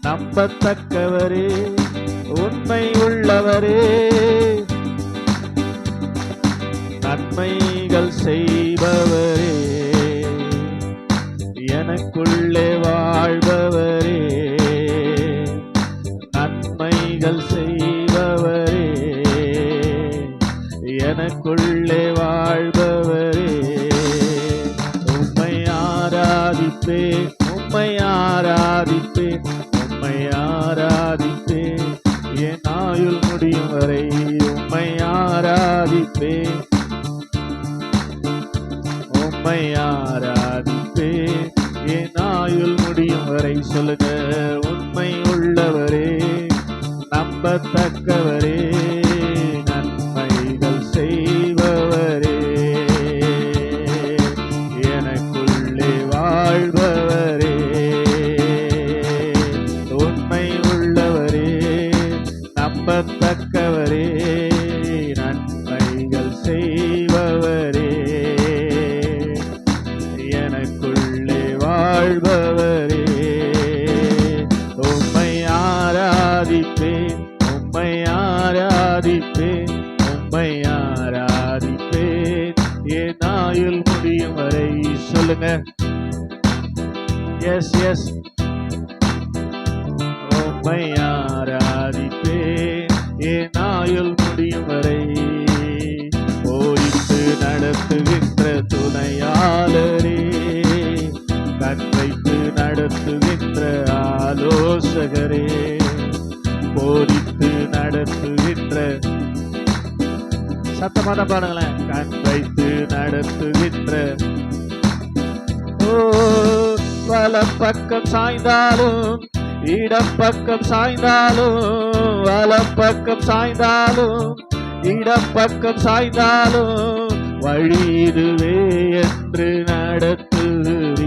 நம்பத்தக்கவரே, உண்மை உள்ளவரே, நன்மைகள் செய்பவரே, எனக்குள்ளே வாழ்பவரே, நன்மைகள் செய்பவரே, எனக்குள்ளே வாழ்பவரே. உம்மை ஆராதிப்பேன், உம்மை ஆராதிப்பேன், உம்மை ஆராதிப்பேன், என் ஆயுள் முடியும் வரை உம்மை ஆராதிப்பேன், உம்மை ஆராதிப்பேன், என் ஆயுள் முடியும் வரை. சொல்லுங்க, உண்மை உள்ளவரே, நம்பத்தக்கவரே, நன்மைகள் செய்பவரே, எனக்குள்ளே வாழ்பவரே, உண்மை உள்ளவரே, நம்பத்தக்கவரே, நன்மைகள் செய்பவரே, எனக்குள்ளே வாழ்பவரே. உம்மை ஆராதிப்பேன், உம்மை ஆராதிப்பேன், உம்மை ஆராதிப்பேன், என் ஆயுள் முடியும் வரை. சொல்லுங்க, எஸ் எஸ். உம்மை ஆராதிப்பேன், என் ஆயுள் முடியும் வரை. போதித்து நடத்துகின்ற துணையாளரே, கண் வைத்து நடத்துகின்ற ஆலோசகரே, போதித்து நடத்துகின்ற, சத்தமாக பாருங்களேன், கண் வைத்து நடத்துகின்ற. ஓ, வலப்பக்கம் சாய்ந்தாலும் இடப்பக்கம் சாய்ந்தாலும், வலப்பக்கம் சாய்ந்தாலும் இடப்பக்கம் சாய்ந்தாலும், வழி இதுவே என்று நடத்துவீர்,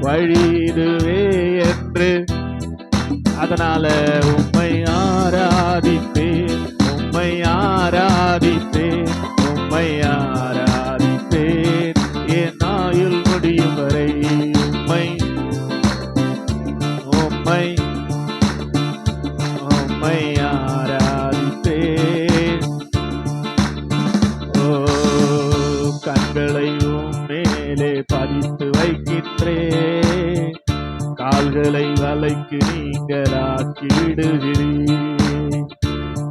வழி இதுவே என்று. அதனால உம்மை ஆராதிப்பேன், உம்மை ஆராதிப்பேன், உம்மை ஆராதிப்பேன், என் ஆயுள் முடியும் வரை. உம்மை உம்மை உம்மை ஆராதிப்பேன். ஓ, கண்களை உம் மேலே பதித்து வைக்கின்றேன், கால்களை வலைக்கு நீங்களாக்கிடுகிறீர்.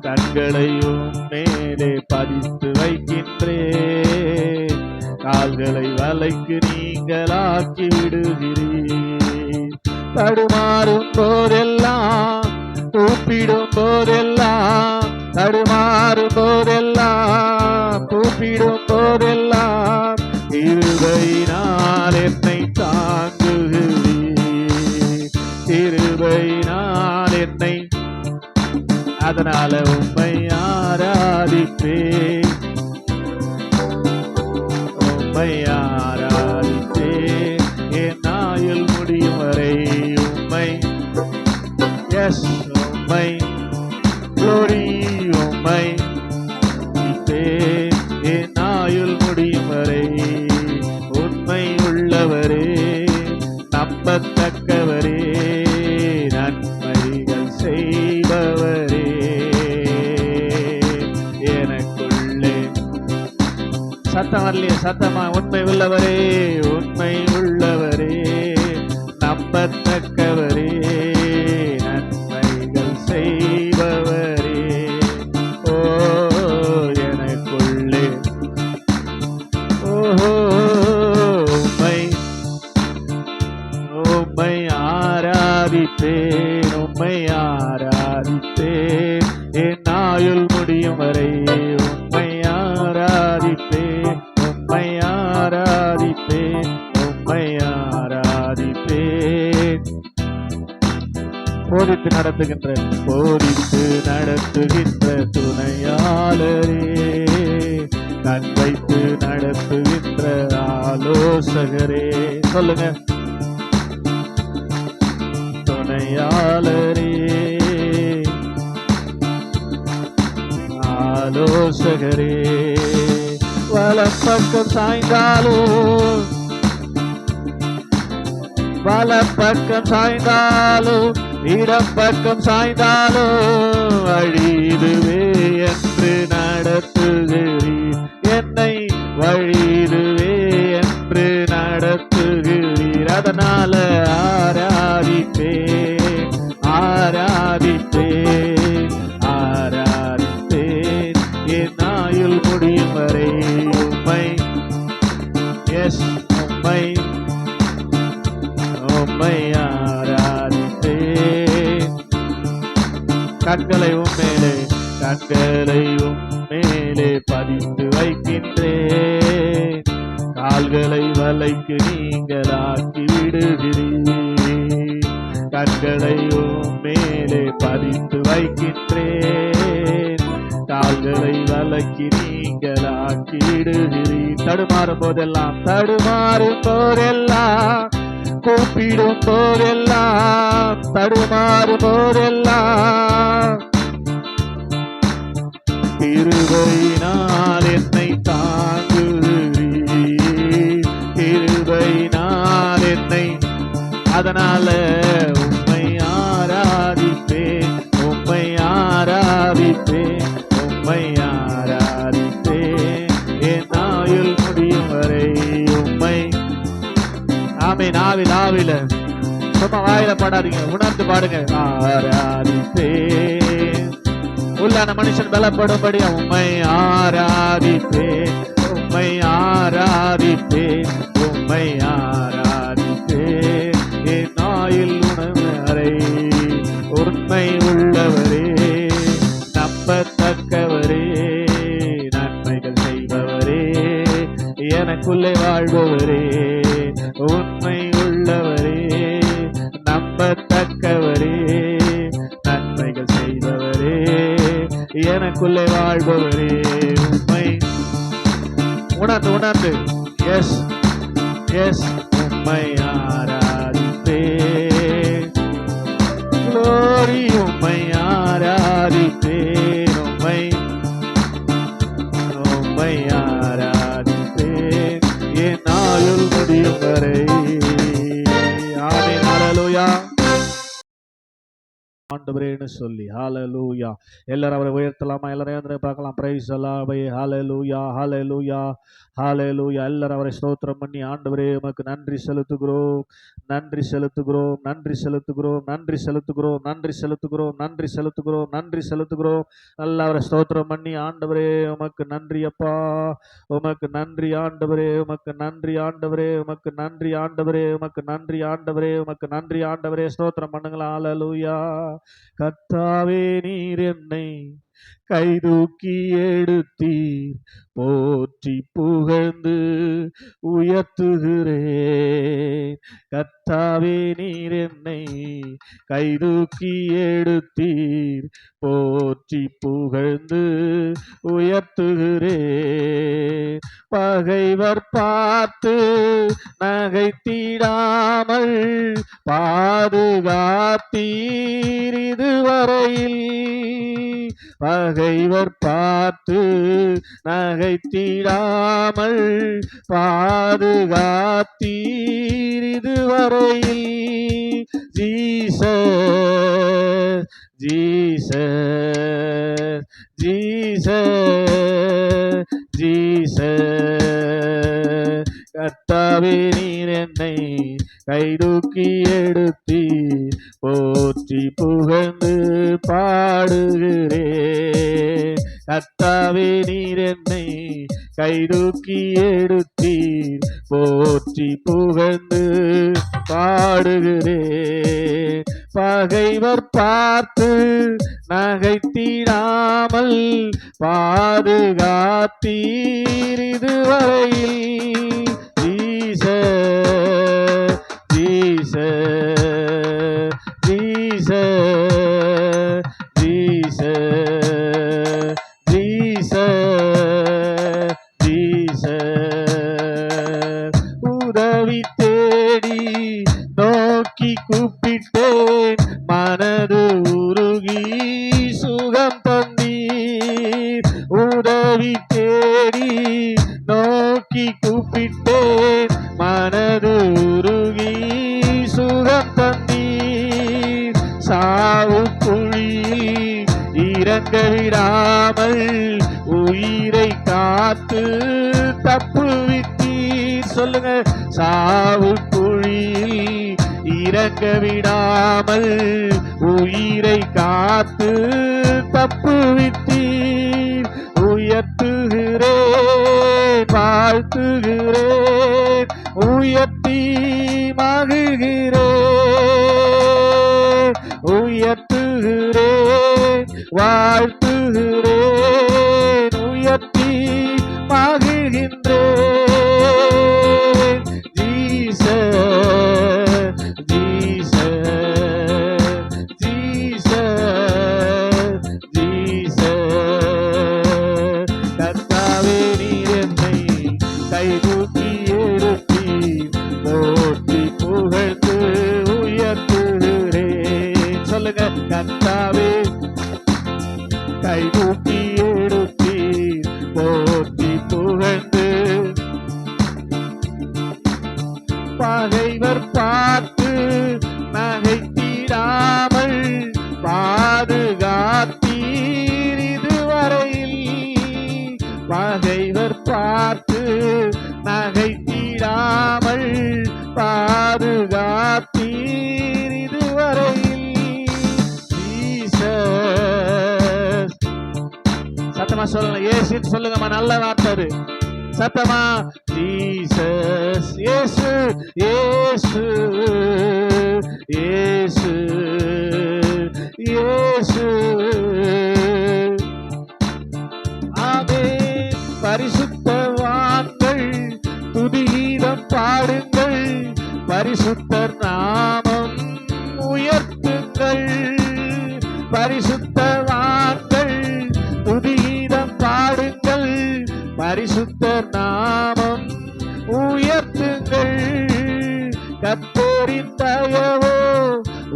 கண்களை உம் மேலே பதித்து வைக்கின்றேன், கால்களை வலைக்கு நீங்களாக்கி விடுகிறீர். தடுமாறும் போதெல்லாம், கூப்பிடும் போதெல்லாம், தடுமாறும் போதெல்லாம், கூப்பிடும் போதெல்லாம், அதனால உம்மை ஆராதிப்பேன், உம்மை ஆராதிப்பேன் என் ஆயுள் முடியும் வரை. உம்மை எஸ் உம்மை glory உம்மை என் ஆயுள் முடியும் வரை. உண்மை உள்ளவரே, நம்பத்தக்கவரே, நன்மைகள் செய்பவரே, எனக்குள்ளே சத்தம் வரலையே, சத்தமா உண்மை உள்ளவரே, உண்மை உள்ளவரே, நம்பத்தக்கவரே, நன்மைகள் செய்பவரே. ஓ எனக்குள்ளே உம்மை உம்மை ஆராதிப்பேன், உம்மை ஆராதிப்பேன் என் ஆயுள் முடியும் வரை. உம்மை ஆராதிப்பேன், உம்மை ஆராதிப்பேன், உம்மை ஆராதிப்பேன். போதித்து நடத்துகின்ற துணையாளரே, கண் வைத்து நடத்துகின்ற ஆலோசகரே, சொல்லுங்க. துணையாளரே, ஆலோசகரே, வலப்பக்கம் சாய்ந்தாலும், வலப்பக்கம் சாய்ந்தாலும், இடம் பக்கம் சாய்ந்தாலும், வழி இதுவே என்று நடத்துகிறீர் என்னை, வழி இதுவே என்று நடத்துகிறீர். அதனால ஆராதிப்பேன், ஆராதிப்பேன், ஆராதிப்பேன் என் ஆயுள் முடியும் வரை. உம்மை எஸ் உம்மை உம்மை ஆராதிப்பேன். கண்களை உம்மேலே, கண்களை உம்மேலே பதித்து வைக்கின்றேன், கால்களை வலைக்கு நீங்களாக்கி விடுகிறீர். கண்களை உம்மேலே பதித்து வைக்கின்றேன், கால்களை வலைக்கு நீங்களாக்கி விடுகிறீர். தடுமாறும் போதெல்லாம், தடுமாறும் போதெல்லாம், கூப்பிடும் போதெல்லாம், தடுமாறும் போதெல்லாம், கிருபையினால் என்னை தாங்குகிறீர், கிருபையினால் என்னை. அதனால உம்மை ஆராதிப்பேன், உம்மை ஆராதிப்பேன், உம்மை ஆராதிப்பேன் என் ஆயுள் முடியும் வரை. உம்மை ஆமென். ஆவில சும்மா வாயில பாடாதீங்க, உணர்ந்து பாடுங்க. ஆராதிப்பேன், உள்ளான மனுஷன் பலப்படும்படி உம்மை ஆராதிப்பேன், உம்மை ஆராதிப்பேன், உம்மை ஆராதிப்பேன் என் ஆயுள் உணவு வரை. உண்மை உள்ளவரே, நம்பத்தக்கவரே, நன்மைகள் செய்பவரே, எனக்குள்ளே வாழ்பவரே. உண்மை உள்ளவரே, நம்பத்தக்கவரே, நன்மைகள் செய்பவரே, எனக்குள்ளே வாழ்பவரே. உண்மை உணர்ந்து எஸ் எஸ் உம்மை ஆராதிப்பேன், glory உம்மை ஆராதிப்பேன், உம்மை உம்மை ஆராதிப்பேன் என் ஆயுள் முடியும் வரை. ஆமென். ஹல்லேலூயா. ஆண்டவரேன்னு சொல்லி ஹல்லேலூயா. எல்லாரும் அவரை உயர்த்தலாமா? எல்லாரையும் பார்க்கலாம். பிரைஸ் அல்லாஹ்வே. ஹல்லேலூயா, ஹல்லேலூயா, ஹல்லேலூயா. எல்லாரும் அவரை ஸ்தோத்திரம் பண்ணி, ஆண்டவரே உமக்கு நன்றி செலுத்துகிறோம், நன்றி செலுத்துகிறோம், நன்றி செலுத்துகிறோம், நன்றி செலுத்துகிறோம், நன்றி செலுத்துகிறோம், நன்றி செலுத்துகிறோம், நன்றி செலுத்துகிறோம். நல்லா அவரை ஸ்தோத்திரம் பண்ணி, ஆண்டவரே உமக்கு நன்றி அப்பா, உமக்கு நன்றி ஆண்டவரே, உமக்கு நன்றி ஆண்டவரே, உமக்கு நன்றி ஆண்டவரே, உமக்கு நன்றி ஆண்டவரே, உமக்கு நன்றி ஆண்டவரே. ஸ்தோத்திரம் பண்ணுங்களா? ஹல்லேலூயா. கர்த்தாவே நீர் என்னை கைதூக்கி எடுத்தீர், போற்றி புகழ்ந்து உயர்த்துகிறேன். கர்த்தாவே நீர் என்னை கைதூக்கி எடுத்தீர், போற்றி புகழ்ந்து உயர்த்துகிறேன். பகைவர் பார்த்து நகைத்திடாமல் பாதுகாத்தீர் இதுவரையில். பகைவர் பார்த்து நகைத்திடாமல் பாதுகாத்தீர் இதுவரையில். Jesus Jesus Jesus Jesus. கர்த்தாவே நீர் என்னை கைதூக்கி எடுத்தீர், போற்றி புகழ்ந்து பாடுகிறேன். கர்த்தாவே நீர் என்னை கைதூக்கி எடுத்தீர், போற்றி புகழ்ந்து பாடுகிறேன். பகைவர் பார்த்து நகைத்திடாமல் பாதுகாத்தீர் இதுவரையில். Jesus Jesus Jesus Jesus Jesus Jesus. உதவி தேடி நோக்கி கூப்பிட்டேன், மனது உருகி சுகம் தந்தீர். உதவி தேடி நோக்கி கூப்பிட்டேன், மனது உருகி சுகம் தந்தீர். சாவு குழியில் இறங்க விடாமல் உயிரை காத்து தப்புவித்தீர். சொல்லுங்க. சாவு குழியில் இறங்க விடாமல் உயிரை காத்து தப்புவித்தீர். உயர்த்துகிறேன் வாழ்த்துகிறேன், உயர்த்தி மகிழ்கிறேன். உயர்த்துகிறேன் வாழ்த்துகிறேன், உயர்த்தி மகிழ்கின்றேன். Jesus Jesus Jesus Jesus. கர்த்தாவே நீர் என்னை கைதூக்கி எடுத்தீர், போற்றி புகழ்ந்து உயர்த்துகிறேன். சொல்லுங்க. கர்த்தாவே கைதூக்கி எடுத்தீர், போற்றி புகழ்ந்து. பகைவர் பார்த்து நகைத்திடாமல் பாதுகாத்தீர் இதுவரையில். பகைவர் பார்த்து நகைத்திடாமல் பாதுகாத்தீர் இதுவரையில். ஜீசஸ். சத்தமா சொல்லுங்க. இயேசுன்னு சொல்லுங்கம்மா, நல்ல வார்த்தை. சத்தமா. ஜீசஸ். இயேசு இயேசு இயேசு இயேசு. ஆமென். பரிசுத்தவான்கள் துதிகீதம் பாடுங்கள், பரிசுத்தர் நாமம் உயர்த்துங்கள். பரிசுத்தவான்கள் துதிகீதம் பாடுங்கள், பரிசுத்தர் நாமம் உயர்த்துங்கள். கர்த்தரின் தயவோ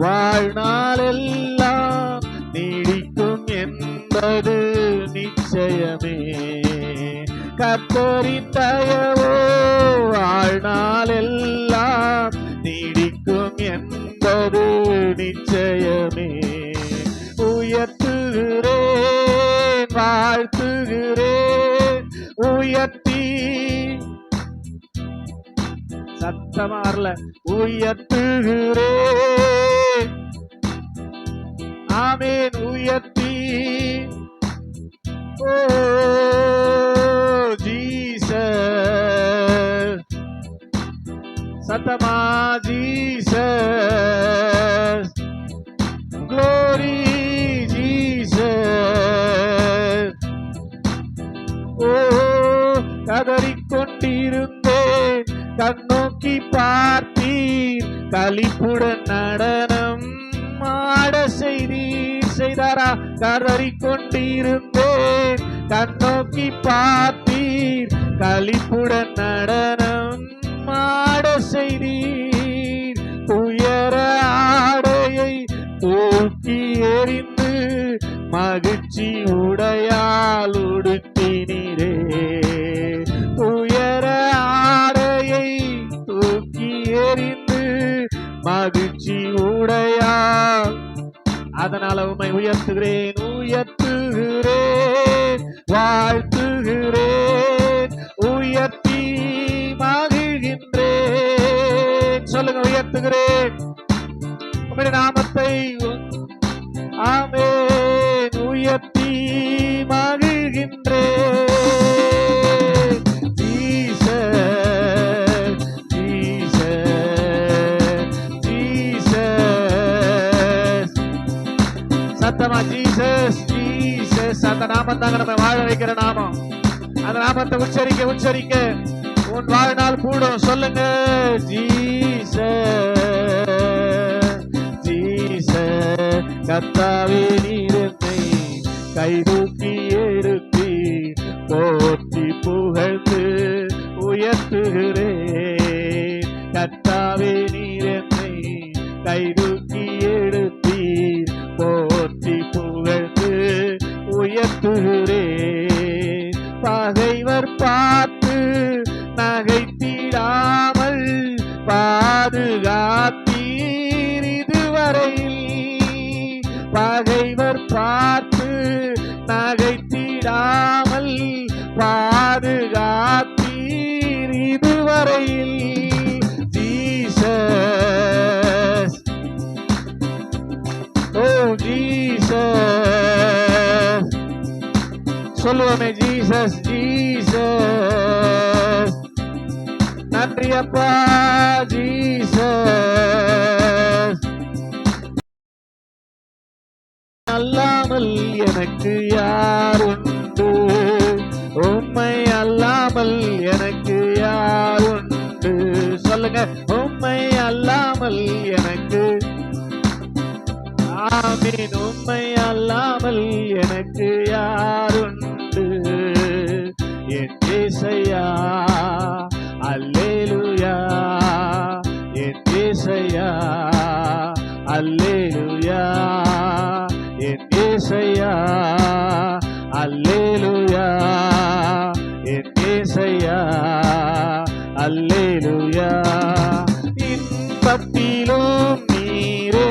வாழ்நாளெல்லாம் நீடிக்கும் என்பது நிச்சயமே. கர்த்தரின் தயவோ வாழ்நாளெல்லாம் நீடிக்கும் என்பது நிச்சயமே. உயர்த்துகிறேன் வாழ்த்துகிறேன், உயர்த்தி. சத்தமா வரல. உயர்த்துகிறேன். ஆமென். உயர்த்தி. ஓ ஜீசஸ். சத்தமா. ஜீசஸ். Glory Jesus. கதறிக்கொண்டிருந்தேன், கண்ணோக்கி பார்த்தீர், களிப்புடன் நடனம் ஆட செய்தாரா? கதறிக்கொண்டிருந்தேன், கண்ணோக்கி பார்த்தீர், களிப்புடன் நடனம் ஆட செய்தீர். உயர ஆடையை தூக்கி எறிந்து மகிழ்ச்சி உடையால் உடுத்தினீரே. உயர ஆடையை தூக்கி எறிந்து மகிழ்ச்சி உடையால், அதனால உம்மை உயர்த்துகிறேன், உயர்த்துகிறேன், வாழ்த்துகிறேன், உயர்த்தி மகிழ்கின்றேன். சொல்லுங்க, உயர்த்துகிறேன் உம்முடைய நாமத்தை. ஆமென். உயர்த்தி மகிழ்கின்றேன். Jesus, Jesus, Jesus. சத்தமா ஜீசஸ், ஜீசஸ். அந்த நாமம் தாங்க நம்ம வாழ வைக்கிற நாமம். அந்த நாமத்தை உச்சரிக்க உச்சரிக்க உன் வாழ்நாள் கூடும். சொல்லுங்க, ஜீசஸ், ஜீசஸ். கர்த்தாவே நீர் என்னை கைதூக்கி எடுத்தி போற்றி புகழ்ந்து உயர்த்துகிறேன். கர்த்தாவே நீர் என்னை கைதூக்கி எடுத்தி போற்றி புகழ்ந்து உயர்த்துகிறேன். பகைவர் பார்த்து நகைத்திடாமல் பாதுகாத்தீர் இதுவரையில். பகைவர் பார்த்து நகைத்திடாமல் பாதுகாத்தீர் இதுவரையில். ஜீசஸ், ஓ ஜீசஸ். சொல்லுவோமே, ஜீசஸ், ஜீசஸ். நன்றி அப்பா, ஜீசஸ். அல்லாமல் எனக்கு யாருண்டு? உம்மை அல்லாமல் எனக்கு யாருண்டு? சொல்லுங்க, உம்மை அல்லாமல் எனக்கு. ஆமீன். உம்மை அல்லாமல் எனக்கு யாருண்டு? என் இயேசையா, அல்லேலூயா. என் இயேசையா, அல்லேலூயா. என் இயேசையா, அல்லேலூயா. என் இயேசையா, அல்லேலூயா. இன்பத்திலும் நீரே,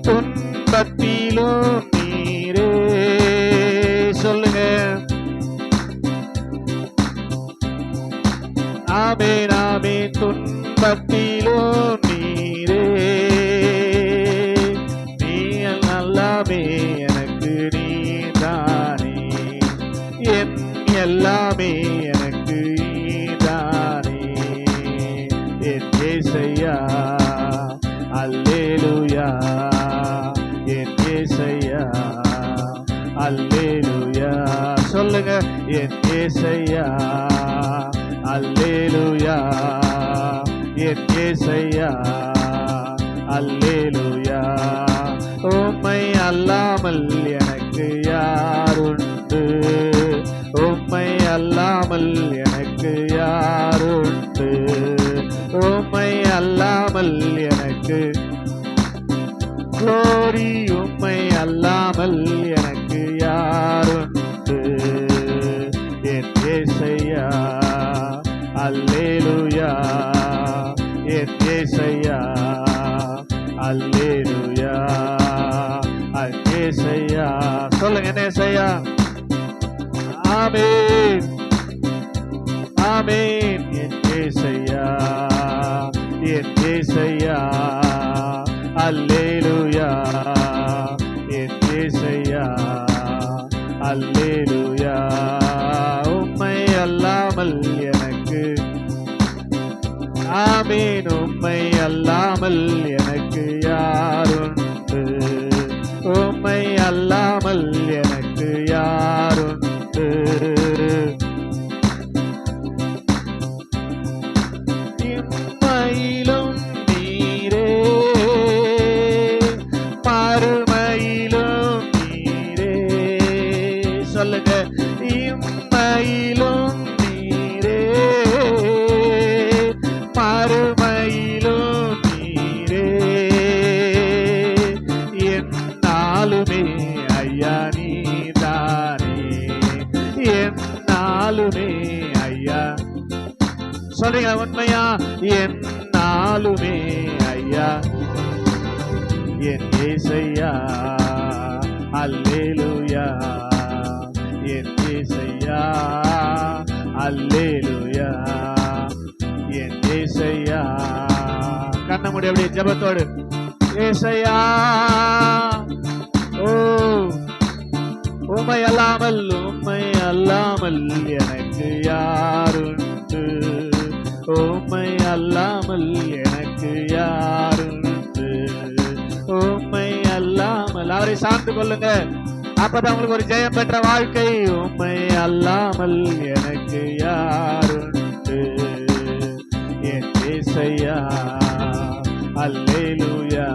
துன்பத்திலும் நீரே. சொல்லுங்க, ஆமென், ஆமென். துன்பத்திலும் நீரே, நீ எல்லாமே எனக்கு நீதானே. என் எல்லாமே எனக்கு நீதானே. என் இயேசையா, அல்லேலூயா. என் இயேசையா, அல்லேலூயா. சொல்லுங்க, என் இயேசையா, அல்லேலூயா. என் இயேசையா, அல்லேலூயா. உம்மை அல்லாமல் எனக்கு யாருண்டு? உம்மை அல்லாமல் எனக்கு யாருண்டு? உம்மை அல்லாமல் எனக்கு glory. உம்மை அல்லாமல் எனக்கு யாருண்டு? என் இயேசையா, அல்லேலூயா. என் இயேசையா, அல்லேலூயா. இயேசையா. சொல்லுங்க, இயேசையா. ஆமென், ஆமென். என் இயேசையா, என் இயேசையா, அல்லேலூயா. என் இயேசையா, அல்லேலூயா. உம்மை அல்லாமல் எனக்கு. ஆமென். உம்மை அல்லாமல் எனக்கு யாருண்டு? உம்மை அல்லாமல் எனக்கு யாருண்டு? சொல்லுங்க. இம்மையிலும் நீரே, மறுமையிலும் நீரே, என்னாலுமே ஐயா நீதானே, என்னாலுமே ஐயா. சொல்றீங்களா உண்மையா? என்னாலுமே ஐயா என் இயேசையா, அல்லேலூயா, என் இயேசையா, அல்லேலூயா, என் இயேசையா. கண்ண மூடி அப்படியே ஜெபத்தோடு, இயேசையா, ஓ உம்மை அல்லாமல், உம்மை அல்லாமல் எனக்கு யாருண்டு, உம்மை அல்லாமல் எனக்கு யாருண்டு, உம்மை அல்லாமல். அவரை சார்ந்து கொள்ளுங்க, அப்பதான் உங்களுக்கு ஒரு ஜெயம் பெற்ற வாழ்க்கை. உம்மை அல்லாமல் எனக்கு யாருண்டு, என் இயேசையா, அல்லேலூயா,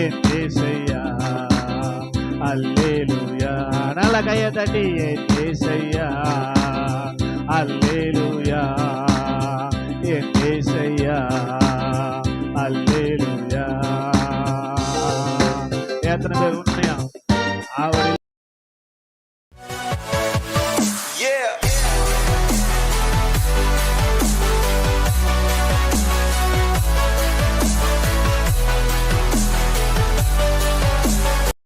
என் இயேசையா, அல்லேலூயா. நல்ல கையை தட்டி, என் இயேசையா, அல்லேலூயா, என் இயேசையா, அல்லேலூயா. எத்தனை பேர் உண்மையா அவரில்